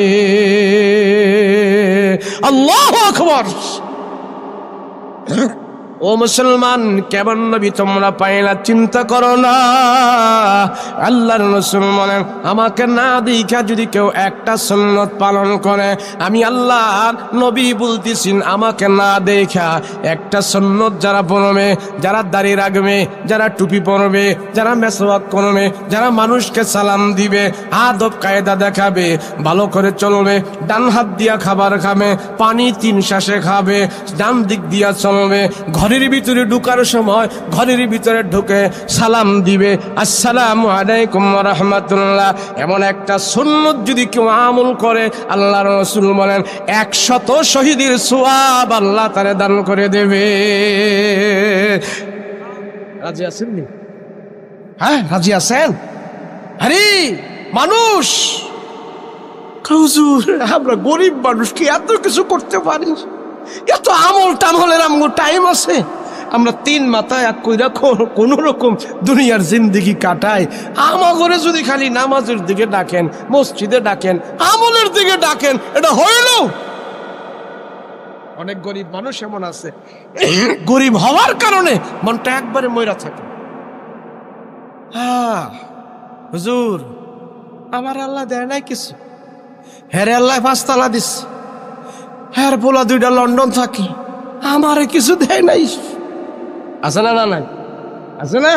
আল্লাহু আকবার। ও মুসলমান, কেমন নবী তোমরা পাইলা চিন্তা করো না। আল্লাহর রাসূল বলেন, আমাকে না দেখা যদি কেউ একটা সুন্নাত পালন করে, আমি আল্লাহর নবী বলতেছেন, আমাকে না দেখা একটা সুন্নাত যারা পড়বে, যারা দাড়ি রাখবে, যারা টুপি পরবে, যারা মেসওয়াক করবে, যারা মানুষকে সালাম দিবে, আদব কায়দা দেখাবে, ভালো করে চলবে, ডান হাত দিয়া খাবার খাবে, পানি 3 শ্বাসে খাবে, ডান দিক দিয়া চলবে, ঘরের ভিতরে ঢোকার সময় ঘরের ভিতরে ঢুকে সালাম দিবে, আসসালামু আলাইকুম ওয়া রাহমাতুল্লাহ। এমন একটা সুন্নাত যদি কেউ আমল করে, আল্লাহর রাসূল বলেন 100 শহীদের সওয়াব আল্লাহ তারে দান করে দেবে। রাজি আছেন নি? হ্যাঁ, রাজি আছেন? আরে মানুষ, হুজুর আমরা গরিব মানুষ কি এত কিছু করতে পারি? এত আমল টামলের আমগো টাইম আছে? আমরা 3 মাথায় এক কইরা কোন রকম দুনিয়ার জিন্দেগি কাটাই। আমাগরে যদি খালি নামাজের দিকে ডাকেন, মসজিদে ডাকেন, আমলের দিকে ডাকেন, এটা হইল? অনেক গরিব মানুষ এমন আছে, গরিব হওয়ার কারণে মনটা একবারে ময়রা থাকে। হ্যাঁ হুজুর, আমার আল্লাহ দেয় নাই কিছু, হ্যাঁ আল্লাহ 5 তালা দিস, হ্যাঁ পোলা 2টা লন্ডন থাকি, আমারে কিছু দেয় নাই। আছে না? না নাই? আছে না?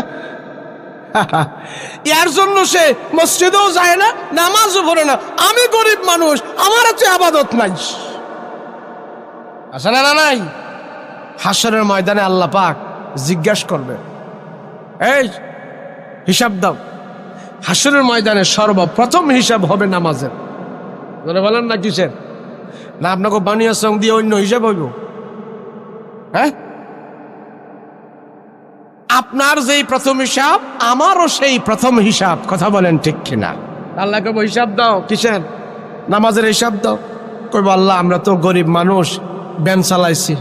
এর জন্য সে মসজিদেও যায় না, নামাজও পড়ে না। আমি গরিব মানুষ, আমার তো আবাদত নাই। আছে না? না নাই? হাসরের ময়দানে আল্লাহ পাক জিজ্ঞাসা করবে, এই হিসাব দাও। হাসরের ময়দানে সর্বপ্রথম হিসাব হবে নামাজের। বলেন না কিসের? না আপনাকে বানিয়া সং দিয়ে অন্য হিসাব হইব? হ্যাঁ, আপনার যেই প্রথম হিসাব, আমারও সেই প্রথম হিসাব। কথা বলেন ঠিক কিনা? আল্লাহ কব হিসাব দাও। কিসের? নামাজের হিসাব দাও। কইব আল্লাহ আমরা তো গরিব মানুষ, ভ্যান চালাইছি,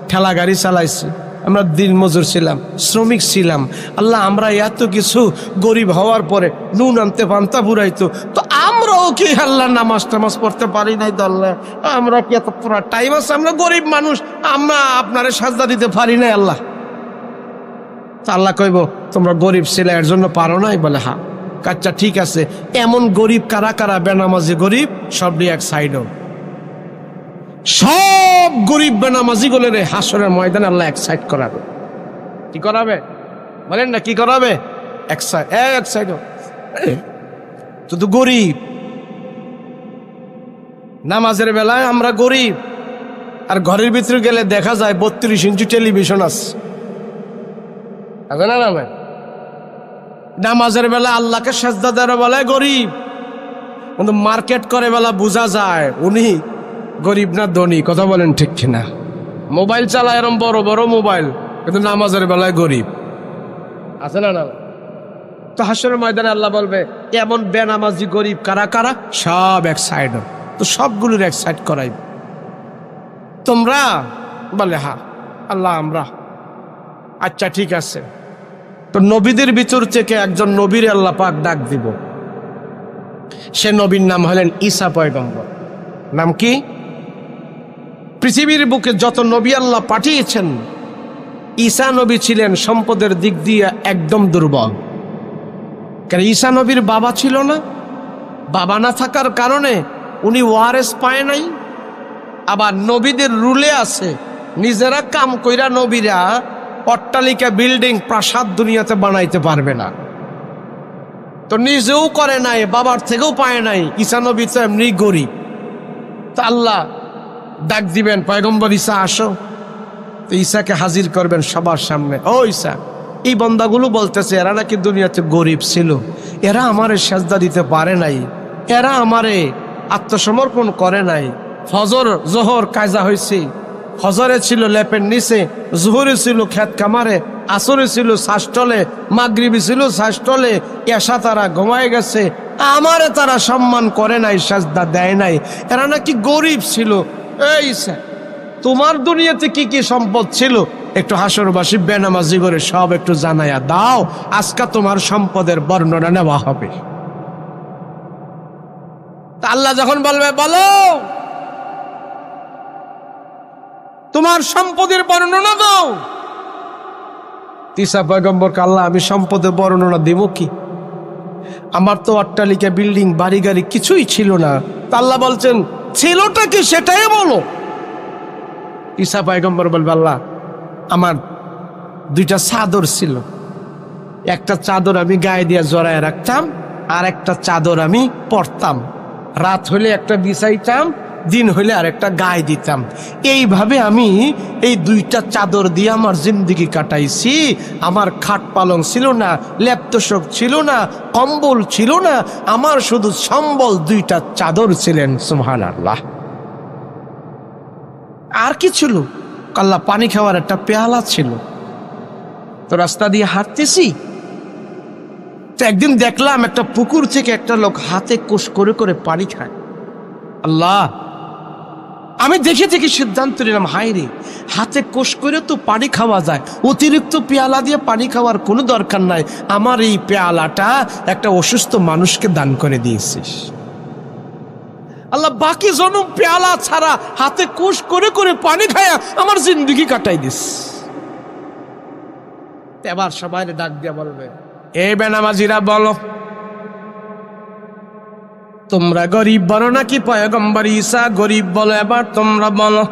ঠেলা গাড়ি চালাইছি, আমরা দিন মজুর ছিলাম, শ্রমিক ছিলাম। আল্লাহ আমরা এত কিছু, গরিব হওয়ার পরে নুন আনতে পান্তা বুড়াইতো, তো আমরাও কি আল্লাহ নামাজ টামাজ পড়তে পারি নাই? তো আল্লাহ আমরা কি এত পুরা টাইম আছে? আমরা গরিব মানুষ, আমরা আপনারে সাজদা দিতে পারি নাই আল্লাহ। আল্লাহ কইব তোমরা গরিব ছিলে, এর জন্য পারো নাই? বলে হ্যাঁ। আচ্ছা ঠিক আছে, এমন গরিব কারা কারা বেনামাজি গরিব? সবই এক সাইড। সব গরিব বেনামাজি গুলো রে হাসরের ময়দানে আল্লাহ এক সাইড করাবে। কি করাবে? বলেন না কি করাবে? এক সাইড। তো গরিব, নামাজের বেলায় আমরা গরিব, আর ঘরের ভিতরে গেলে দেখা যায় 32 ইঞ্চি টেলিভিশন আছে। না না, নামাজের বেলা আল্লাহকে সেজদা দেওয়ার বেলায় গরিব, কিন্তু মার্কেট করে বেলা বোঝা যায় উনি গরিব না ধনী। কথা বলেন ঠিক কিনা? মোবাইল চালায় এরম বড় বড় মোবাইল, কিন্তু নামাজের বেলায় গরিব। আছে না? না। তো হাসরের ময়দানে আল্লাহ বলবে এমন বেনামাজি গরিব কারা কারা? সব এক সাইড। তো সবগুলোর এক সাইড করাই তোমরা? বলে হ্যাঁ আল্লাহ আমরা। আচ্ছা ঠিক আছে, তো নবীদের ভিতর থেকে একজন নবীর আল্লাহ পাক ডাক দিব। সে নবীর নাম হলেন ঈসা পয়গম্বর। নাম কি? পৃথিবীর বুকে যত নবী আল্লাহ পাঠিয়েছেন, ঈসা নবী ছিলেন সম্পদের দিক দিয়ে একদম দুর্বল। কারণ ঈসা নবীর বাবা ছিল না, বাবা না থাকার কারণে উনি ওয়ারেস পায় নাই। আবার নবীদের রুলে আছে, নিজেরা কাম কইরা নবীরা অট্টালিকা, বিল্ডিং, প্রাসাদ দুনিয়াতে বানাইতে পারবে না। তো নিজেও করে নাই, বাবার থেকেও পায় নাই। ঈসা নবী তো এমনি গরিব। তো আল্লাহ ডাক দিবেন, পয়গম্বর ঈসা আসো। তো ঈসাকে হাজির করবেন সবার সামনে। ও ঈসা, এই বন্দাগুলো বলতেছে এরা নাকি দুনিয়াতে গরিব ছিল, এরা আমারে সেজদা দিতে পারে নাই, এরা আমারে আত্মসমর্পণ করে নাই। ফজর জোহর কাজা হয়েছে, ফজরে ছিল লেপের নিচে, জোহরে ছিল খেত কামারে, আসরে ছিল শ্বাসটলে, মাগরিবি ছিল শ্বাসটলে, এশা তারা ঘুমায় গেছে, আমারে তারা সম্মান করে নাই, সেজদা দেয় নাই। এরা নাকি গরিব ছিল। এই তোমার দুনিয়াতে কি কি সম্পদ ছিল একটু হাসরবাসী বেনামাজি করে সব একটু জানাইয়া দাও, আজকে তোমার সম্পদের বর্ণনা নেওয়া হবে। তা আল্লাহ যখন বলবে বলো তোমার সম্পদের বর্ণনা দাও, ঈসা পয়গম্বরকে আল্লাহ আমি সম্পদের বর্ণনা দেব কি? আমার তো অট্টালিকা বিল্ডিং বাড়ি গাড়ি কিছুই ছিল না। তা আল্লাহ বলছেন ছিলটা কি সেটাই বলো। ঈসা পয়গম্বর বলবে আল্লাহ আমার 2টা চাদর ছিল, একটা চাদর আমি গায়ে দিয়ে জড়ায় রাখতাম, আর একটা চাদর আমি পরতাম, রাত হলে একটা বিছাইতাম, দিন হইলে আর একটা গায়ে দিতাম। এইভাবে আমি এই 2টা চাদর দিয়ে আমার জিন্দেগি কাটাইছি। আমার খাট পালং ছিল না, লেপ্তশোক ছিল না, কম্বল ছিল না, আমার শুধু সম্বল 2টা চাদর ছিলেন। সুবহানাল্লাহ। আর কি ছিল? আল্লাহ পানি খাওয়ার একটা পেয়ালা ছিল। তো রাস্তা দিয়ে হাঁটতেছি, তো একদিন দেখলাম একটা পুকুর থেকে একটা লোক হাতে কোষ করে করে পানি খায়। আল্লাহ, আমি দেখে দেখে সিদ্ধান্ত নিলাম হায় রে, হাতে কোষ করে তো পানি খাওয়া যায়, অতিরিক্ত পেয়ালা দিয়ে পানি খাওয়ার কোনো দরকার নাই। আমার এই পেয়ালাটা একটা অসুস্থ মানুষকে দান করে দিয়েছিস আল্লাহ, বাকি জনম পেয়ালা ছাড়া হাতে কোষ করে করে পানি খায়া আমার জিন্দগি কাটাই দিস। এবার সবাই ডাক দিয়া বলবে এই বেনামাজিরা বলো তোমরা গরিব বলো নাকি পয়গম্বর ঈসা গরিব বলো? এবার তোমরা বলো।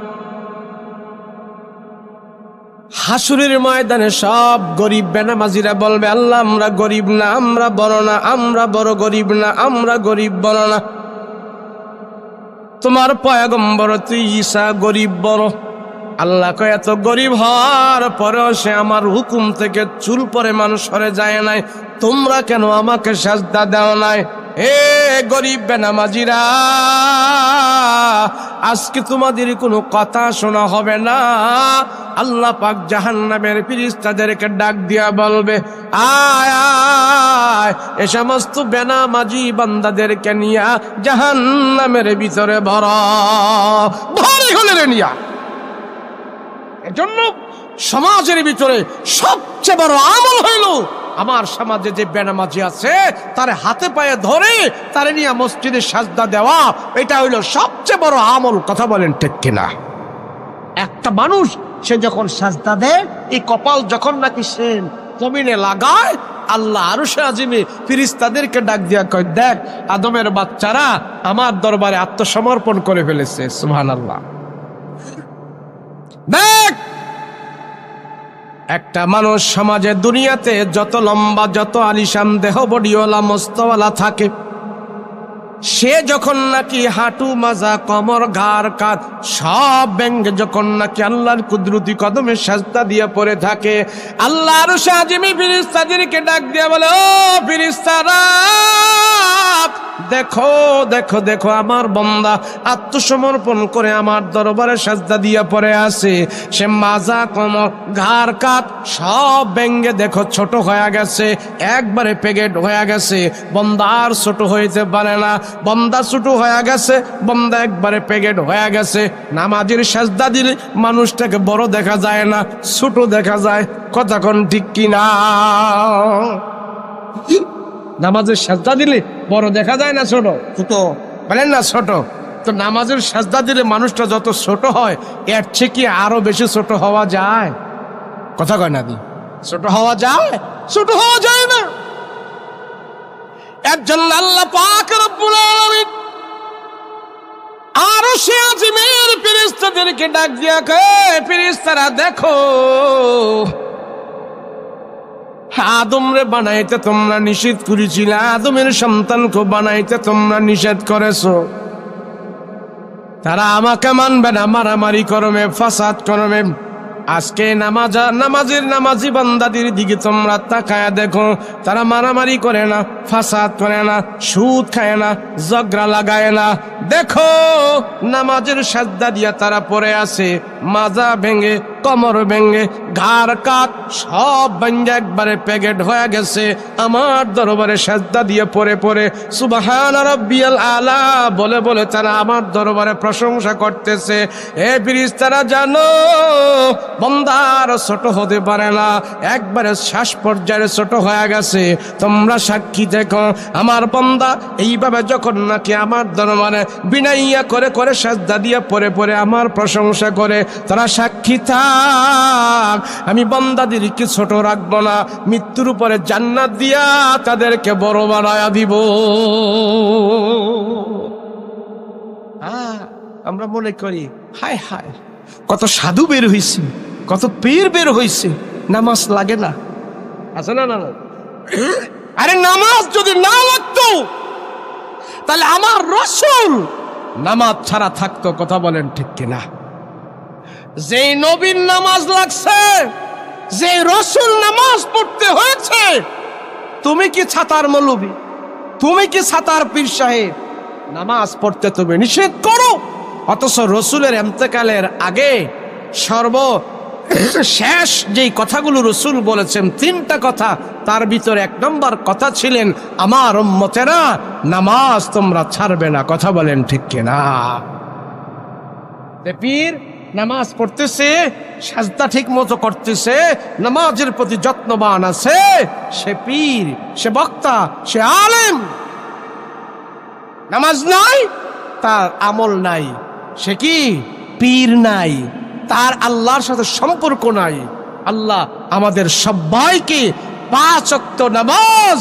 হাসুরের ময়দানে সব গরিব বেনামাজিরা বলবে আল্লাহ আমরা গরিব না, আমরা বড় না, আমরা বড় গরিব না, আমরা গরিব বড় না। তোমার পয়গম্বর তুই ঈসা গরিব বড়। আল্লাহ কয় এত গরিব হওয়ার পরেও সে আমার হুকুম থেকে চুল পরে মানুষ সরে যায় নাই, তোমরা কেন আমাকে সাজদা দাও নাই? এ গরিব বেনামাজিরা, আজকে তোমাদের কোনো কথা শোনা হবে না। আল্লাহ পাক জাহান্নামের ফেরেশতাদেরকে ডাক দিয়া বলবে আয় আয়, এ সমস্ত বেনামাজি বান্দাদেরকে নিয়া জাহান্নামের ভিতরে ভরে হলে নিয়া। এজন্য সমাজের ভিতরে সবচেয়ে বড় আমল হইল আমার সমাজে যে বেনামাজি আছে তারে হাতে পায়ে ধরে তারে নিয়ে মসজিদে সাজদা দেওয়া, এটা হইল সবচেয়ে বড় আমল। কথা বলেন ঠিক কিনা? একটা মানুষ সে যখন সাজদা দেয়, এই কপাল যখন নাকি সে জমিনে লাগায়, আল্লাহ আরশে আজিমে ফেরেশতাদেরকে ডাক দিয়া কয় দেখ আদমের বাচ্চারা আমার দরবারে আত্মসমর্পণ করে ফেলেছে। সুবহানাল্লাহ। দেখ একটা মানুষ সমাজে দুনিয়াতে যত লম্বা যত আলিশান দেহ বডিওয়ালা মস্তওয়ালা থাকে, সে যখন নাকি হাঁটু মাজা কোমর ঘাড় কাঁধ সব ব্যাঙ্গে যখন নাকি আল্লাহর কুদরতি কদমে সাজদা দিয়ে পড়ে থাকে, আল্লাহ আরশে আজিমে ফেরেশতাদেরকে ডাক দিয়ে বলে ও ফেরেশতারা দেখো দেখো দেখো আমার বান্দা আত্মসমর্পণ করে আমার দরবারে সাজদা দিয়ে পড়ে আছে। সে মাজা কোমর ঘাড় কাঁধ সব ব্যাঙ্গে দেখো ছোট হয়ে গেছে, একবারে প্যাকেট হয়ে গেছে। বান্দা আর ছোট হইতে পারে না, বান্দা ছোট হয়ে গেছে, বান্দা একবারে প্যাকেট হয়ে গেছে। নামাজের সাজদা দিলে মানুষটাকে বড় দেখা যায় না, ছোট দেখা যায়। কথা কোন ঠিক কিনা? নামাজের সাজদা দিলে বড় দেখা যায় না ছোট? ছোট বলেন না ছোট? তো নামাজের সাজদা দিলে মানুষটা যত ছোট হয় এর চেয়ে কি আরো বেশি ছোট হওয়া যায়? কথা কয় না দি? ছোট হওয়া যায়? ছোট হওয়া যায় না। একজন আল্লাহ পাক রব্বুল আলামিন আরশে আজিমের ফেরেশতাদেরকে ডাক দিয়া কয় ফেরেশতারা দেখো আদম রে বানাইতে তোমরা নিষেধ করেছিলে, আদমের সন্তানকে বানাইতে তোমরা নিষেধ করেছো। তারা আমাকে মানবে না, মারামারি করবে, ফাসাদ করবে। আজকে নামাজি বান্দাদের দিকে তোমরা তাকায়া দেখো, তারা মারামারি করে না, ফাসাদ করে না, সুদ খায় না, ঝগড়া লাগায় না। দেখো নামাজের সাজদা দিয়া তারা পড়ে আছে, মাজা ভেঙে কোমর ভেঙে ঘাড় কাট সব ভেঙে একবারে প্যাকেট হয়ে গেছে, আমার দরবারে সেজদা দিয়ে পড়ে পড়ে সুবহান রাব্বিয়াল আলা বলে বলে তারা আমার দরবারে প্রশংসা করতেছে। এ ফেরেশতারা জানো বান্দার ছোট হতে পারে না, একবারে শেষ পর্যায়ে ছোট হয়ে গেছে। তোমরা সাক্ষী দেখো আমার বান্দা এইভাবে যখন নাকি আমার দরবারে বিনাইয়া করে করে সেজদা দিয়ে পড়ে পড়ে আমার প্রশংসা করে, তারা সাক্ষী থাক আমি বান্দাদেরকে ছোট রাখবো না, মৃত্যুর উপরে জান্নাত দিয়া তাদেরকে বড় বানায়া দিব। আমরা মনে করি হায় হায় কত সাধু বের হইছে, কত পীর বের হইছে, নামাজ লাগে না, আছে না? না, আরে নামাজ যদি না লাগতো তাহলে আমার রাসূল নামাজ ছাড়া থাকতো, কথা বলেন ঠিক কিনা? যেই নবীর নামাজ লাগছে, যে রাসূল নামাজ পড়তে হয়েছে, তুমি কি ছাতার মৌলবি, তুমি কি ছাতার পীর সাহেব, নামাজ পড়তে তুমি নিষেধ করো। অথচ রসুলের ইন্তেকালের আগে শেষ যেই কথাগুলো রসুল বলেছেন তিনটা কথা, তার ভিতরে এক নম্বর কথা ছিলেন আমার উম্মতেরা নামাজ তোমরা ছাড়বে না, কথা বলেন ঠিক কিনা? পীর নামাজ পড়তেছে, সাজদা ঠিক মতো করতেছে, নামাজের প্রতি যত্নবান আছে, সে পীর, সে বক্তা, সে আলেম। নামাজ নাই, তার আমল নাই, সে কি পীর নাই, তার আল্লাহর সাথে সম্পর্ক নাই। আল্লাহ আমাদের সবাইকে 5 ওয়াক্ত নামাজ,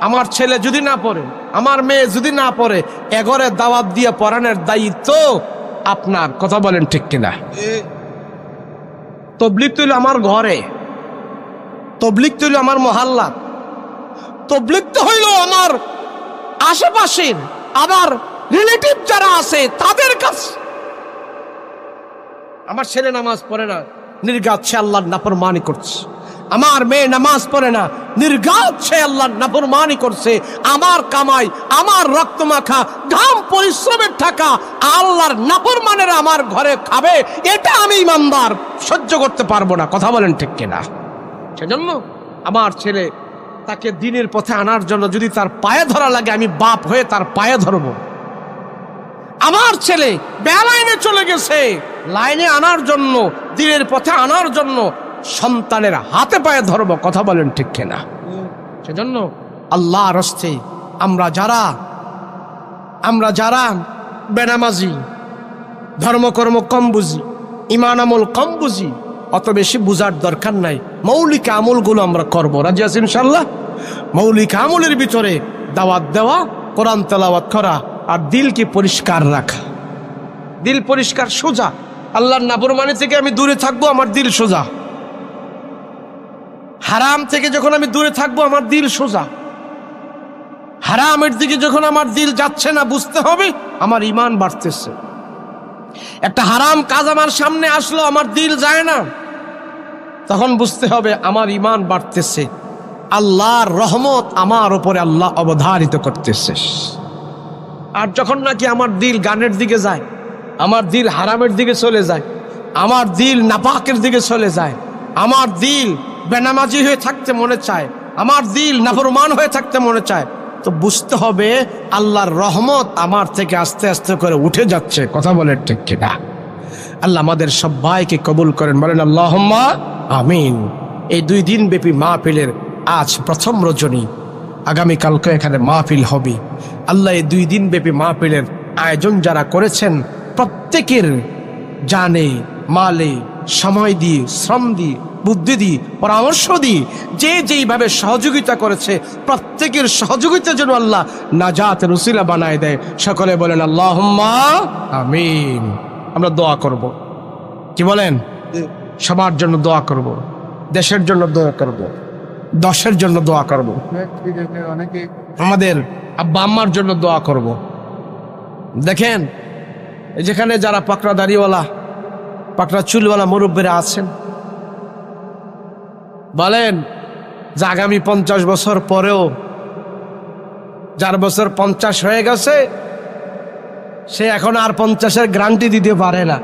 আমার ছেলে যদি না পড়ে, আমার মেয়ে যদি না পড়ে, এগরে দাওয়াত দিয়ে পড়ানোর দায়িত্ব আপনার, কথা বলেন ঠিক কিনা? তাবলীগ তো আমার ঘরে, তাবলীগ তো আমার মহল্লা, তাবলীগ তো হইল আমার আশেপাশের, আমার রিলেটিভ যারা আছে তাদের কাছে। আমার ছেলে নামাজ পড়ে না, নির্ঘাত সে আল্লাহর নাফরমানি করছে। আমার মেয়ে নামাজ পড়ে না, নির্ঘাত সে আল্লাহর নাফরমানি করছে। আমার কামাই, আমার রক্ত মাখা ঘাম পরিশ্রমের টাকা আল্লাহর নাফরমানেরা আমার ঘরে খাবে, এটা আমি ইমানদার সহ্য করতে পারবো না, কথা বলেন ঠিক কিনা? সেজন্য আমার ছেলে, তাকে দ্বীনের পথে আনার জন্য যদি তার পায়ে ধরা লাগে, আমি বাপ হয়ে তার পায়ে ধরবো। আমার ছেলে বেলাইনে চলে গেছে, লাইনে আনার জন্য, দ্বীনের পথে আনার জন্য সন্তানের হাতে পায়ে ধরবো, কথা বলেন ঠিক কিনা? সেজন্য আল্লাহর রাস্তায় আমরা যারা বেনামাজি, ধর্মকর্ম কম বুঝি, ইমান আমল কম বুঝি, অত বেশি বুঝার দরকার নাই। মৌলিক আমলগুলো আমরা করবো, রাজি আছি ইনশাআল্লাহ? মৌলিক আমলের ভিতরে দাওয়াত দেওয়া, কোরআন তেলাওয়াত করা, আর দিলকে পরিষ্কার রাখা। দিল পরিষ্কার সোজা, আল্লাহর নাফরমানি থেকে আমি দূরে থাকবো, আমার দিল সোজা। হারাম থেকে যখন আমি দূরে থাকবো, আমার দিল সোজা। হারামের দিকে যখন আমার দিল যাচ্ছে না, বুঝতে হবে আমার ঈমান বাড়তেছে। একটা হারাম কাজ আমার সামনে আসলো, আমার দিল যায় না, তখন বুঝতে হবে আমার ঈমান বাড়তেছে, আল্লাহর রহমত আমার উপরে আল্লাহ অবধারিত করতেছে। আর যখন নাকি আমার দিল গানের দিকে যায়, আমার দিল হারামের দিকে চলে যায়, আমার দিল নাপাকের দিকে চলে যায়, আমার দিল বেনামাজি হয়ে থাকতে মনে চায়, আমার দিল নাফরমান হয়ে থাকতে মনে চায়, তো বুঝতে হবে আল্লাহর রহমত আমার থেকে আস্তে আস্তে করে উঠে যাচ্ছে, কথা বলেন ঠিক কিনা? আল্লাহ আমাদের সবাইকে কবুল করেন, বলেন আল্লাহুম্মা আমিন। এই 2 দিন ব্যাপী মাহফিলের আজ প্রথম রজনী, আগামীকালকে এখানে মাহফিল হবে। আল্লাহ এই 2 দিন ব্যাপী মাহফিলের আয়োজন যারা করেছেন, প্রত্যেকের জানে, মালে, সময় দিয়ে, শ্রম দিয়ে, বুদ্ধি দিয়ে, পরামর্শ দিয়ে, যে যেইভাবে সহযোগিতা করেছে, প্রত্যেকের সহযোগিতা যেন আল্লাহ নাজাতের উসিলা বানায় দেয়। সকলে বলেন আল্লাহুম্মা আমিন। আমরা দোয়া করব, কি বলেন? সবার জন্য দোয়া করব, দেশের জন্য দোয়া করব, দশের জন্য দোয়া করব, আমাদের আব্বা আম্মার জন্য দোয়া করব। দেখেন যেখানে যারা পাকড়া দাড়িওয়ালা, পাকড়া চুলওয়ালা মুরব্বীরা আছেন, বলেন যে আগামী 50 বছর পরেও, যার বছর 50 হয়ে গেছে, সে এখন আর 50-এর গ্যারান্টি দিতে পারে না।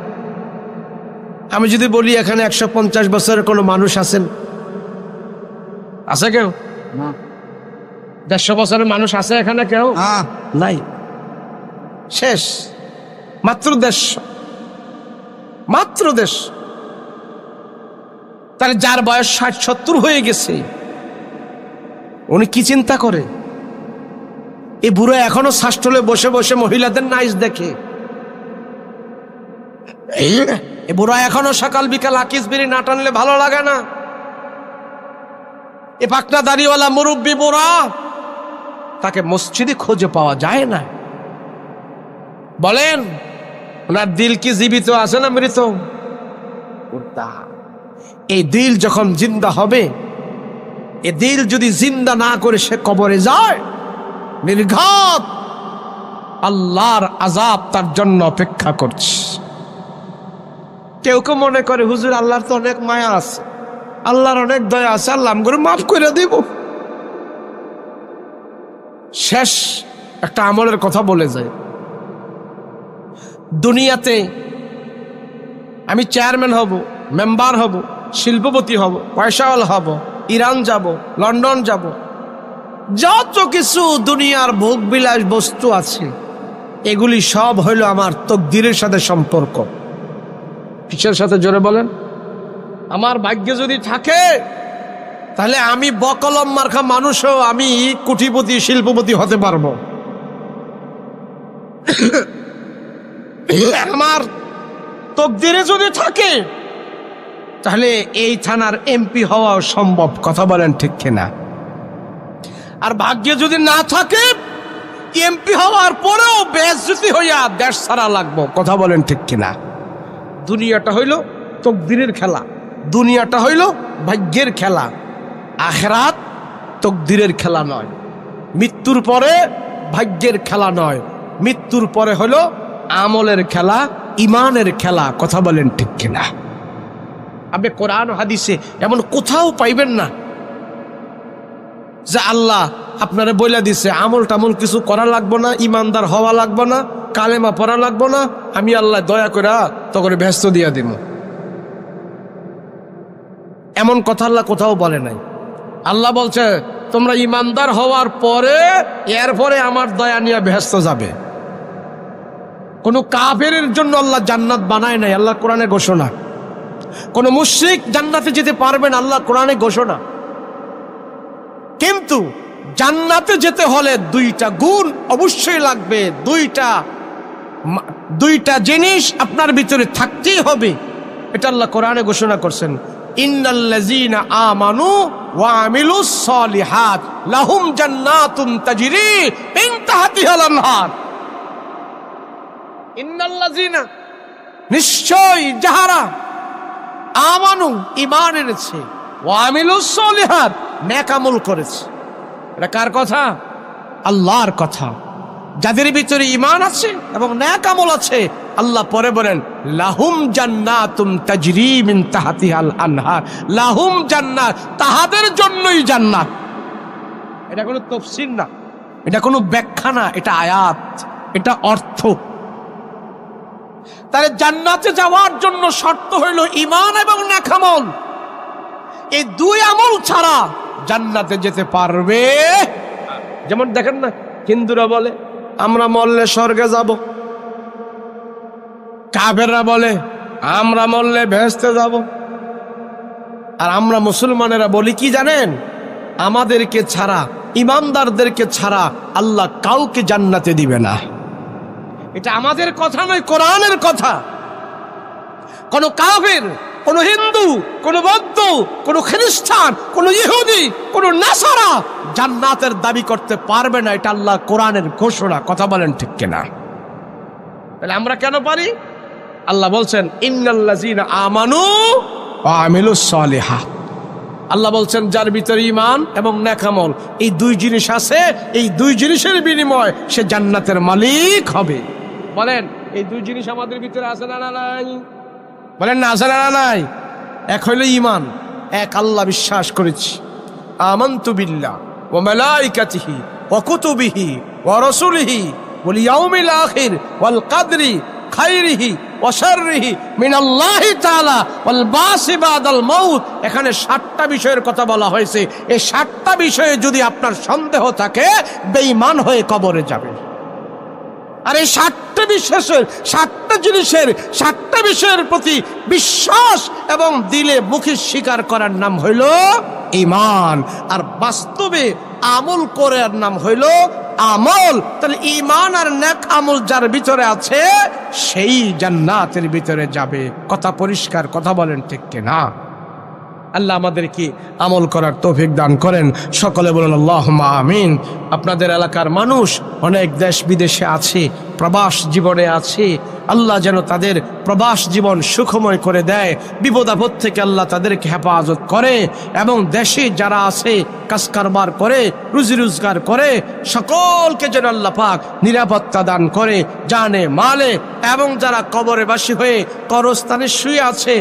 আমি যদি বলি এখানে 150 বছরের কোনো মানুষ আছেন? আছে কেউ? 150 বছরের মানুষ আছে এখানে কেউ? নাই, শেষ। মাত্র 150, মাত্র 150। তাহলে যার বয়স 60-70 হয়ে গেছে, উনি কি চিন্তা করে? এই বুড়ো এখনো শাস্টলে বসে বসে মহিলাদের নাইচ দেখে। এই বুড়ো এখনো সকাল বিকাল আকিস বিড়ি না টানলে ভালো লাগে না। এ পাকনা দাড়িওয়ালা মুরব্বী বুড়া, তাকে মসজিদে খুঁজে পাওয়া যায় না। বলেন, ওনার দিল কি জীবিত আছে না মৃত? এই দিল যখন জিন্দা হবে, এ দিল যদি জিন্দা না করে সে কবরে যায়, নির্ঘাত আল্লাহর আযাব তার জন্য অপেক্ষা করছে। কেউ কেউ মনে করে হুজুর আল্লাহর তো অনেক মায়া আছে, আল্লাহর অনেক দয়া আছে, আল্লাহ করে মাফ করে দিব। শেষ একটা আমলের কথা বলে যায়। দুনিয়াতে আমি চেয়ারম্যান হব, মেম্বার হব, শিল্পপতি হব, পয়সাওয়ালা হব, ইরান যাব, লন্ডন যাব, যত কিছু দুনিয়ার ভোগ বিলাস বস্তু আছে, এগুলি সব হইল আমার তকদিরের সাথে সম্পর্ক। কিসের সাথে? জোরে বলেন। আমার ভাগ্যে যদি থাকে, তাহলে আমি বকলম মার্কা মানুষও আমি কোটিপতি শিল্পপতি হতে পারবো। আমার তকদিরে যদি থাকে, তাহলে এই থানার এমপি হওয়াও সম্ভব। কথা বলেন ঠিক কিনা? আর ভাগ্যে যদি না থাকে, এমপি হওয়ার পরেও বেইজ্জতি হইয়া দেশ ছাড়া লাগবো। কথা বলেন ঠিক কিনা? দুনিয়াটা হইল তকদিরের খেলা, দুনিয়াটা হইল ভাগ্যের খেলা। আখিরাত তকদিরের খেলা নয়, মৃত্যুর পরে ভাগ্যের খেলা নয়, মৃত্যুর পরে হলো আমলের খেলা, ইমানের খেলা। কথা বলেন ঠিক কিনা? আপনি কোরআন হাদিসে এমন কোথাও পাইবেন না যে আল্লাহ আপনারে বইলা দিছে আমল টামল কিছু করা লাগবো না, ইমানদার হওয়া লাগবো না, কালেমা পড়া লাগবো না, আমি আল্লাহ দয়া করে তখন ব্যস্ত দিয়া দিব। এমন কথা আল্লাহ কোথাও বলে নাই। আল্লাহ বলছে তোমরা ইমানদার হওয়ার পরে এরপরে আমার দয়া নিয়ে ব্যস্ত যাবে। কোন কাফেরের জন্য আল্লাহ জান্নাত বানায় নাই, আল্লাহ কোরআনে ঘোষণা। কোন মুশরিক জান্নাতে যেতে পারবেন, আল্লাহ কোরআনে ঘোষণা। কিন্তু জান্নাতে যেতে হলে দুইটা গুণ অবশ্যই লাগবে, দুইটা জিনিস আপনার ভিতরে থাকতেই হবে। এটা আল্লাহ কোরআনে ঘোষণা করছেন, ইন্নাল্লাযীনা আমানু ওয়া আমিলুস সালিহাত লাহুম জান্নাতুন তাজরি মিন তাহতিহাল আনহার। ইন্নাল্লাযীনা, নিশ্চয় যাহারা, আমানু ঈমান এনেছে, ওয়া আমিলুস সালিহাত নেক আমল করেছে। এটা কার কথা? আল্লাহর কথা। যাদের ভিতরে ঈমান আছে এবং নেক আমল আছে, আল্লাহ পরে বলেন লাহুম জান্নাতুন তাজরি মিন তাহতিহাল আনহার, লাহুম জান্নাত, তাহাদের জন্যই জান্নাত। এটা কোনো তাফসীর না, এটা কোনো ব্যাখ্যা না, এটা আয়াত, এটা অর্থ। তাহলে জান্নাতে যাওয়ার জন্য শর্ত হইল ঈমান এবং নেক আমল। এই দুই আমল ছাড়া জান্নাতে যেতে পারবে। যেমন দেখেন না, হিন্দুরা বলে আমরা মরলে স্বর্গে যাব, কাফেররা বলে আমরা মরলে বেহেশতে যাব। আর আমরা মুসলমানেরা বলি কি জানেন? আমাদেরকে ছাড়া, ইমানদারদেরকে ছাড়া আল্লাহ কাউকে জান্নাতে দিবে না। এটা আমাদের কথা নয়, কোরআনের কথা। কোন কাফের, কোন হিন্দু, কোন বৌদ্ধ, কোন খ্রিস্টান, কোন ইহুদি, কোন নাসারা জান্নাতের দাবি করতে পারবে না। এটা আল্লাহ কোরআনের ঘোষণা। কথা বলেন ঠিক কিনা? তাহলে আমরা কেন পারি? আল্লাহ বলছেন ইন্নাল্লাযীনা আমানু ওয়া আমিলুস সালিহাত। আল্লাহ বলছেন যার ভিতরে ঈমান এবং নেক আমল, এই দুই জিনিস আছে, এই দুই জিনিসের বিনিময় সে জান্নাতের মালিক হবে। বলেন এই দুই জিনিস আমাদের ভিতরে আছে না নাই? বলেন না, আছে না নাই? এক হইল ঈমান, এক আল্লাহ বিশ্বাস করেছি, আমানতু বিল্লাহ ওয়া মালাইকাতিহি ওয়া কুতুবিহি ওয়া রাসূলিহি ওয়াল ইয়াউমিল আখির ওয়াল কদরি খাইরিহি ওয়া শাররিহি মিনাল্লাহি তাআলা ওয়াল বাসি বাদাল মাউত। এখানে 7টা বিষয়ের কথা বলা হয়েছে। এই 7টা বিষয়ে যদি আপনার সন্দেহ থাকে, বেঈমান হয়ে কবরে যাবেন। আর এই 7টা বিষয়ের প্রতি বিশ্বাস এবং দিলে মুখে স্বীকার করার নাম হইল ঈমান, আর বাস্তবে আমল করার নাম হইল আমল। তাহলে ঈমান আর নেক আমল যার ভিতরে আছে, সেই জান্নাতের ভিতরে যাবে। কথা পরিষ্কার, কথা বলেন ঠিক কিনা? আল্লাহ আমাদেরকে আমল করার তৌফিক দান করেন। সকলে বলেন আল্লাহুম্মা আমিন। আপনাদের এলাকার মানুষ অনেক দেশ বিদেশে আছে, প্রবাস জীবনে আছে। আল্লাহ যেন তাদের প্রবাস জীবন সুখময় করে দেয়, বিপদ আপদ থেকে আল্লাহ তাদেরকে হেফাজত করে, এবং দেশে যারা আছে কাজ কারবার করে, রুজি রোজগার করে, সকলকে যেন আল্লাহ পাক নিরাপত্তা দান করে জানে মালে, এবং যারা কবরে বাসী হয়ে কবরস্থানে শুয়ে আছে,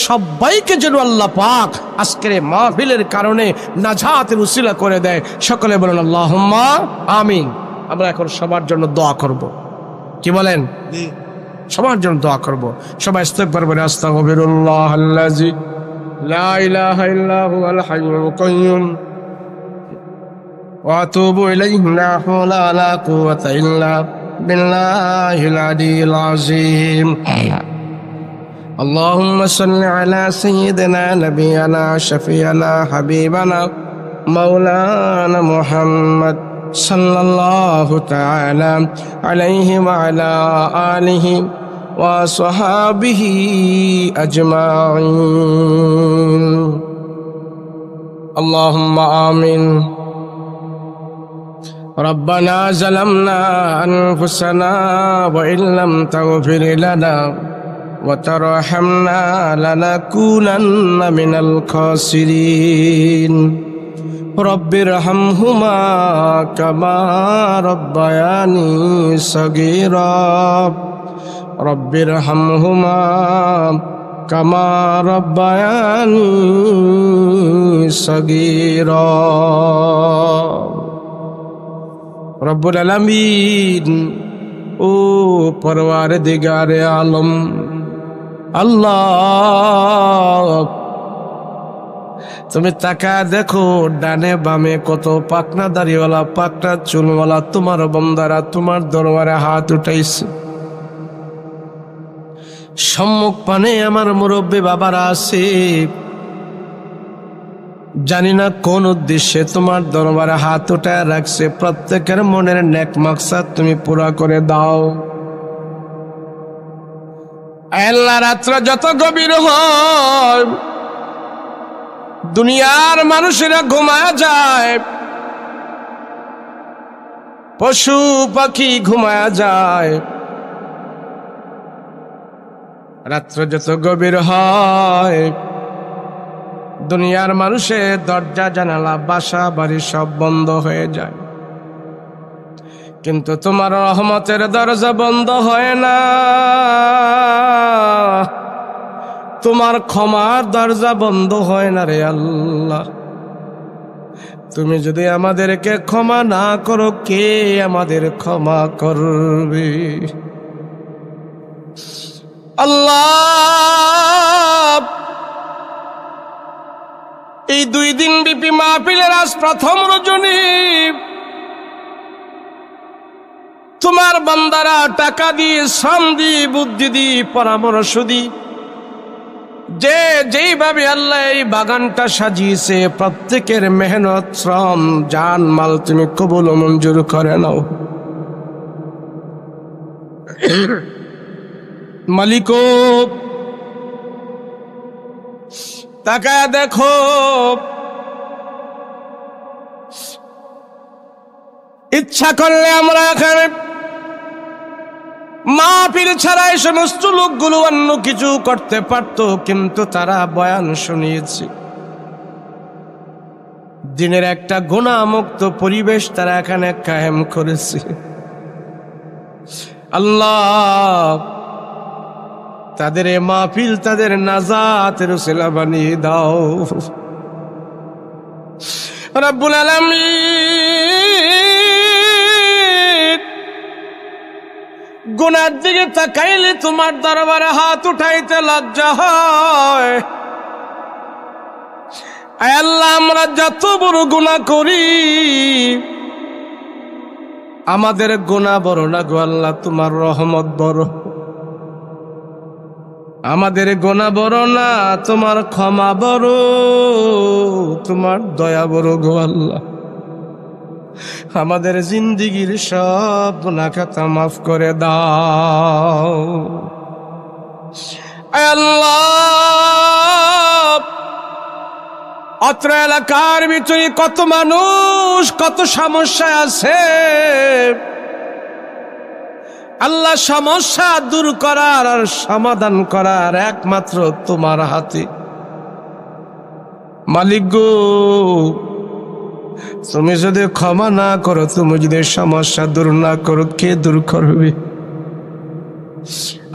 সবাইকে যেন আল্লাহ পাক আজকের মাহফিলের কারণে নাজাতের উসিলা করে দেয়। সকলে বলেন আল্লাহুম্মা আমিন। আমরা এখন সবার জন্য দোয়া করব। কি বলেন? সবার জন্য দোয়া করব। সবাই ইস্তিগফার বলে আস্তাগফিরুল্লাহাল্লাযী লা ইলাহা ইল্লা হুয়াল হাইয়ুল কাইয়্যুম ওয়া আতুবু ইলাইহি লা হাওলা ওয়া লা কুওয়াতা ইল্লা বিল্লাহিল আলিয়্যিল আযীম। اللهم صل على سيدنا نبينا شفيعنا حبيبنا مولانا محمد صلى الله تعالى عليه وعلى آله وصحابه أجمعين. اللهم آمين. ربنا ظلمنا أنفسنا وإن لم تغفر لنا وترحمنا لنكونن من الخاسرين. رب ارحمهما كما ربياني صغيرا. رب ارحمهما كما ربياني صغيرا. رب العالمين ও পরওয়ারদিগারে আলম আল্লাহ, তুমি তাকা দেখো ডানে বামে কত পাকনা দাড়িওয়ালা পাকনা চুলওয়ালা তোমার বান্দারা তোমার দরবারে হাত উঠাইছে। সম্মুখ পানে আমার মুরব্বী বাবারা আছে, জানি না কোন উদ্দেশ্যে তোমার দরবারে হাত উঠায় রাখছে। প্রত্যেকের মনের নেক মাকসাদ তুমি পুরা করে দাও। আল্লাহ, রাত্র যত গভীর হয় দুনিয়ার মানুষেরা ঘুমায় যায়, পশু পাখি ঘুমায় যায়। রাত্র যত গভীর হয় দুনিয়ার মানুষের দরজা জানালা বাসা বাড়ি সব বন্ধ হয়ে যায়, কিন্তু তোমার রহমতের দরজা বন্ধ হয় না, তোমার ক্ষমার দরজা বন্ধ হয় না রে আল্লাহ। তুমি যদি আমাদেরকে ক্ষমা না করো, কে আমাদের ক্ষমা করবে? আল্লাহ, এই 2 দিন ব্যাপী মাহফিলের আজ প্রথম রজনী, তোমার বান্দারা টাকা দিয়ে, শ্রম দিয়ে, বুদ্ধি দিয়ে, পরামর্শ দিয়ে, যে যেইভাবে আল্লাহ এই বাগানটা সাজিয়েছে, প্রত্যেকের মেহনত শ্রম জান মাল তুমি কবুল ও মঞ্জুর করে নাও। মালিক তাকায় দেখো, ইচ্ছা করলে আমরা এখানে মাহফিল ছাড়া এই সমস্ত লোকগুলো অন্য কিছু করতে পারত, কিন্তু তারা বয়ান শুনিয়েছে। দিনের একটা গুনাহমুক্ত পরিবেশ তারা এখানে কায়েম করেছে। আল্লাহ, তাদের এ মাহফিল তাদের নাজাতের উসিলা বানিয়ে দাও। রব্বুল আলামিন, গুনার দিকে তাকাইলে তোমার দরবারে হাত উঠাইতে লজ্জা হয়। আয় আল্লাহ, আমরা যত বড় গুনাহ করি, আমাদের গুনাহ বড় না গো আল্লাহ, তোমার রহমত বড়। আমাদের গুনাহ বড় না, তোমার ক্ষমা বড়, তোমার দয়া বড় গো আল্লাহ। আমাদের জিন্দিগির সব গুনাহ খাতা মাফ করে দাও। আয় আল্লাহ, অত্র এলাকার ভিতরে কত মানুষ কত সমস্যা আছে আল্লাহ, সমস্যা দূর করার আর সমাধান করার একমাত্র তোমার হাতে। মালিক গো, তুমি যদি ক্ষমা না করো, তুমি যদি সমস্যা দূর না করো, কে দূর করবে?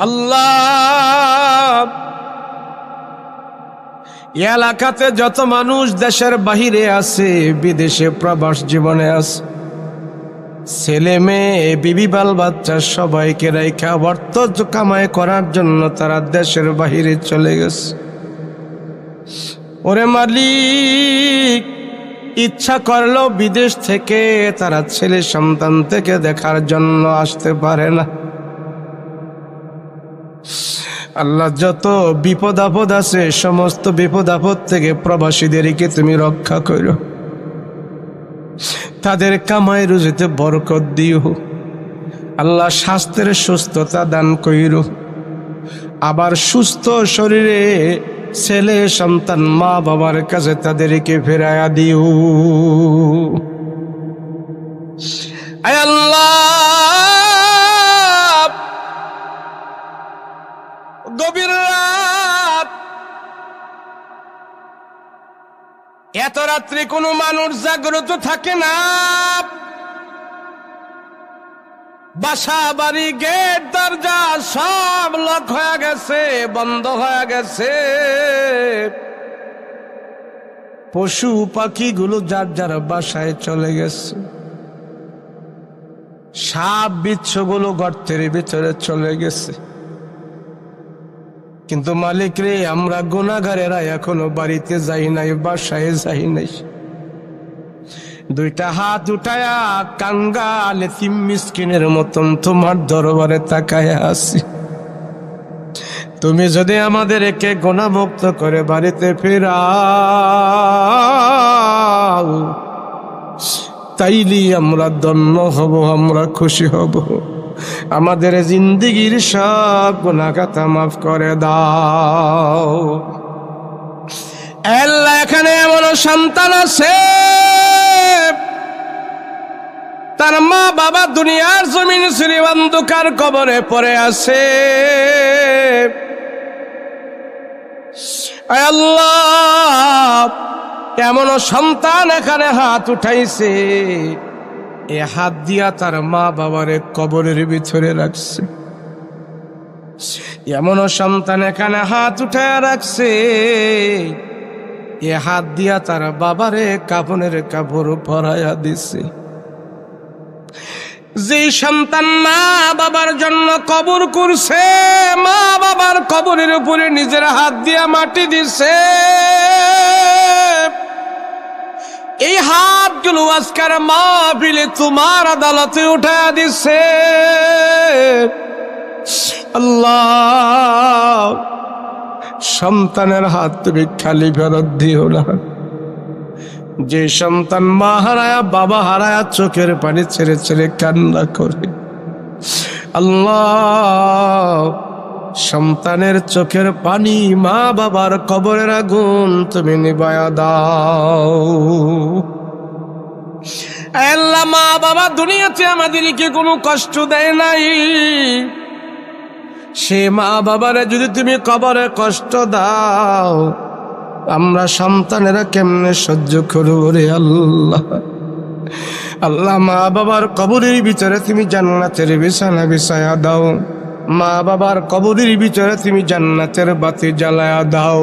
আল্লাহ, এলাকাতে যত মানুষ দেশের বাহিরে আছে, বিদেশে প্রবাস জীবনে আছে, ছেলে মেয়ে বিবি বাল বাচ্চা সবাইকে রেখা অর্থ কামাই করার জন্য তারা দেশের বাহিরে চলে গেছে। ওরে মালিক, ইচ্ছা করলেও বিদেশ থেকে তারা ছেলে সন্তান থেকে দেখার জন্য আসতে পারে না। আল্লাহ, যত বিপদ আপদ আছে সমস্ত বিপদ আপদ থেকে প্রবাসীদেরকে তুমি রক্ষা করো, তাদের কামাই রুজিতে বরকত দিও আল্লাহ। স্বাস্থ্যের সুস্থতা দান কইরো, আবার সুস্থ শরীরে ছেলে সন্তান মা বাবার কাছে তাদেরকে ফেরায়া দিও। আয় আল্লাহ, গভীর রাত, এত রাত্রে কোনো মানুষ জাগ্রত থাকে না। বাসা বাড়ি গেট দরজা সব লক হয়ে গেছে, বন্ধ হয়ে গেছে। পশু পাখিগুলো যার যার বাসায় চলে গেছে। সাপ বিচ্ছুগুলো গর্তের ভিতরে চলে গেছে। কিন্তু মালিক রে, আমরা গুনাহগারেরা এখনো বাড়িতে যাই নাই, বাসায় যাই নাই। দুইটা হাত উঠায়া কাঙ্গাল এতিম মিসকিনের মতন তোমার দরবারে তাকায়া আছি। তুমি যদি আমাদের একে গুনাহমুক্ত করে বাড়িতে ফেরাও, তাইলে আমরা ধন্য হব, আমরা খুশি হব। আমাদের জিন্দেগির সব গুনাহ খাতা মাফ করে দাও। আল্লাহ, এখানে এমন সন্তান আছে তার মা বাবা দুনিয়ার জমিন ছেড়ে অন্ধকার কবরে পড়ে আছে। আল্লাহ, এমন সন্তান এখানে হাত উঠাইছে, এ হাত দিয়া তার মা বাবারে কবরের ভিতরে রাখছে। এমন সন্তান এখানে হাত উঠায় রাখছে, এ হাত দিয়া তার বাবারে কাফনের কাপড় পরাইয়া দিছে। যে সন্তান মা বাবার জন্য কবর করছে, মা বাবার কবরের উপরে নিজের হাত দিয়া মাটি দিছে, এই হাতগুলো আজকের মাহফিলে তোমার আদালতে উঠায়া দিছে। আল্লাহ, সন্তানের হাত তুমি খালি ফেরত দিও না। যে সন্তান মা হারায়া বাবা হারায়া চোখের পানি ছেড়ে ছেড়ে কান্না করে, আল্লাহ, সন্তানের চোখের পানি মা বাবার কবরের আগুন তুমি নিভায়া দাও। আল্লাহ, মা বাবা দুনিয়াতে আমাদেরকে কোনো কষ্ট দেয় নাই, সে মা বাবারে যদি তুমি কবরে কষ্ট দাও, আমরা সন্তানেরা কেমনে সহ্য করব রে আল্লাহ। আল্লাহ, মা বাবার কবরের ভিতরে তুমি জান্নাতের বিছানা বিছায়া দাও। মা বাবার কবরের ভিতরে তুমি জান্নাতের বাতি জ্বালায়া দাও,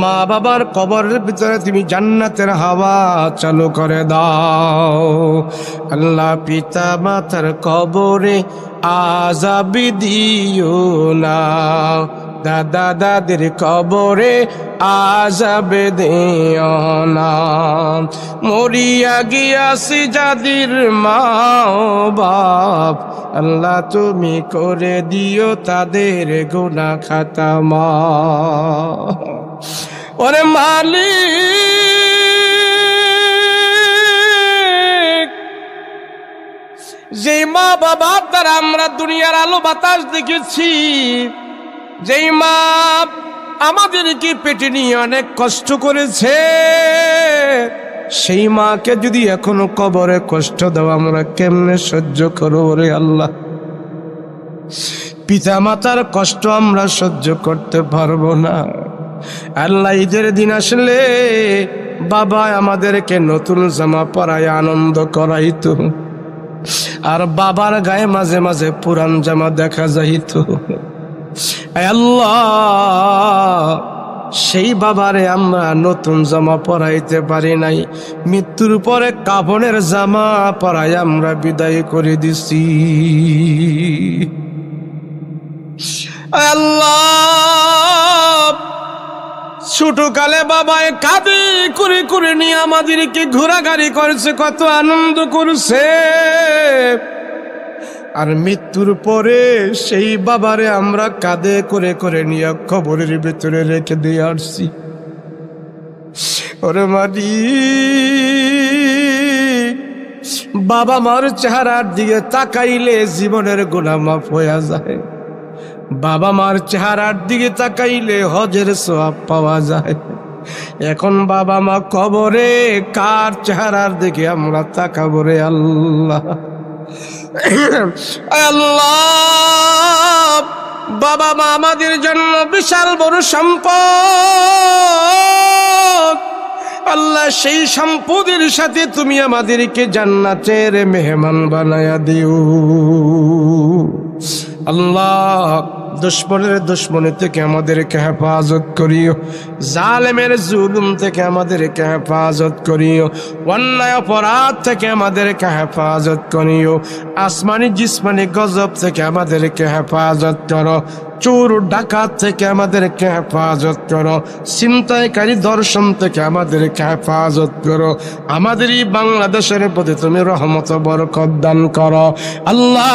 মা বাবার কবরের ভিতরে তুমি জান্নাতের হাওয়া চালু করে দাও। আল্লাহ পিতা মাতার কবরে আযাব দিও না, দাদা দাদির কবরে আযাব দিও না, মরিয়া গিয়াছি যাদের মা বাপ, আল্লাহ তুমি করে দিও তাদের গুনাহ খাতা মাফ। ওরে মালিক, যেই মা বাবার দ্বারা আমরা দুনিয়ার আলো বাতাস দেখেছি, যেই মা আমাদেরকে পেটে নিয়ে অনেক কষ্ট করেছে, সেই মাকে যদি এখনো কবরে কষ্ট দাও আমরা কেমনে সহ্য করব রে আল্লাহ? পিতা মাতার কষ্ট আমরা সহ্য করতে পারবো না। আল্লাহ ঈদের দিন আসলে বাবা আমাদেরকে নতুন জামা পরায় আনন্দ করাইতো, আর বাবার গায়ে মাঝে মাঝে পুরান জামা দেখা যাইতো। আল্লাহ সেই বাবারে আমরা নতুন জামা পরাইতে পারি নাই, মৃত্যুর পরে কাফনের জামা পরাই আমরা বিদায় করে দিছি। আল্লাহ ছোটকালে বাবায় কাঁদে করে করে নিয়ে আমাদেরকে ঘোরাঘুরি করেছে, কত আনন্দ করছে, আর মৃত্যুর পরে সেই বাবারে আমরা কাঁধে করে করে নিয়ে কবরের ভিতরে রেখে দিয়ে আসছি। ওরে মালিক, বাবা মার চেহারার দিকে তাকাইলে জীবনের গুনাহ মাফ হয়ে যায়, বাবা মার চেহারার দিকে তাকাইলে হজের সওয়াব পাওয়া যায়। এখন বাবা মা কবরে, কার চেহারার দিকে আমরা তাকাবো রে আল্লাহ? আল্লাহ, বাবা মা আমাদের জন্য বিশাল বড় সম্পদ। আল্লাহ, সেই সম্পদের সাথে তুমি আমাদেরকে জান্নাতের মেহমান বানায়া দিও। আল্লাহ, দুশ্মনের দুশ্মনী থেকে আমাদেরকে হেফাজত করিও, জালেমের জুলুম থেকে আমাদেরকে হেফাজত করিও, অন্যায় অপরাধ থেকে আমাদেরকে হেফাজত করিও, আসমানি জিসমানি গজব থেকে আমাদেরকে হেফাজত করো, চোর ডাকাত থেকে আমাদেরকে হেফাজত করো, ছিনতাইকারী দর্শন থেকে আমাদেরকে হেফাজত করো। আমাদের এই বাংলাদেশের প্রতি তুমি রহমত বরকত দান করো। আল্লাহ,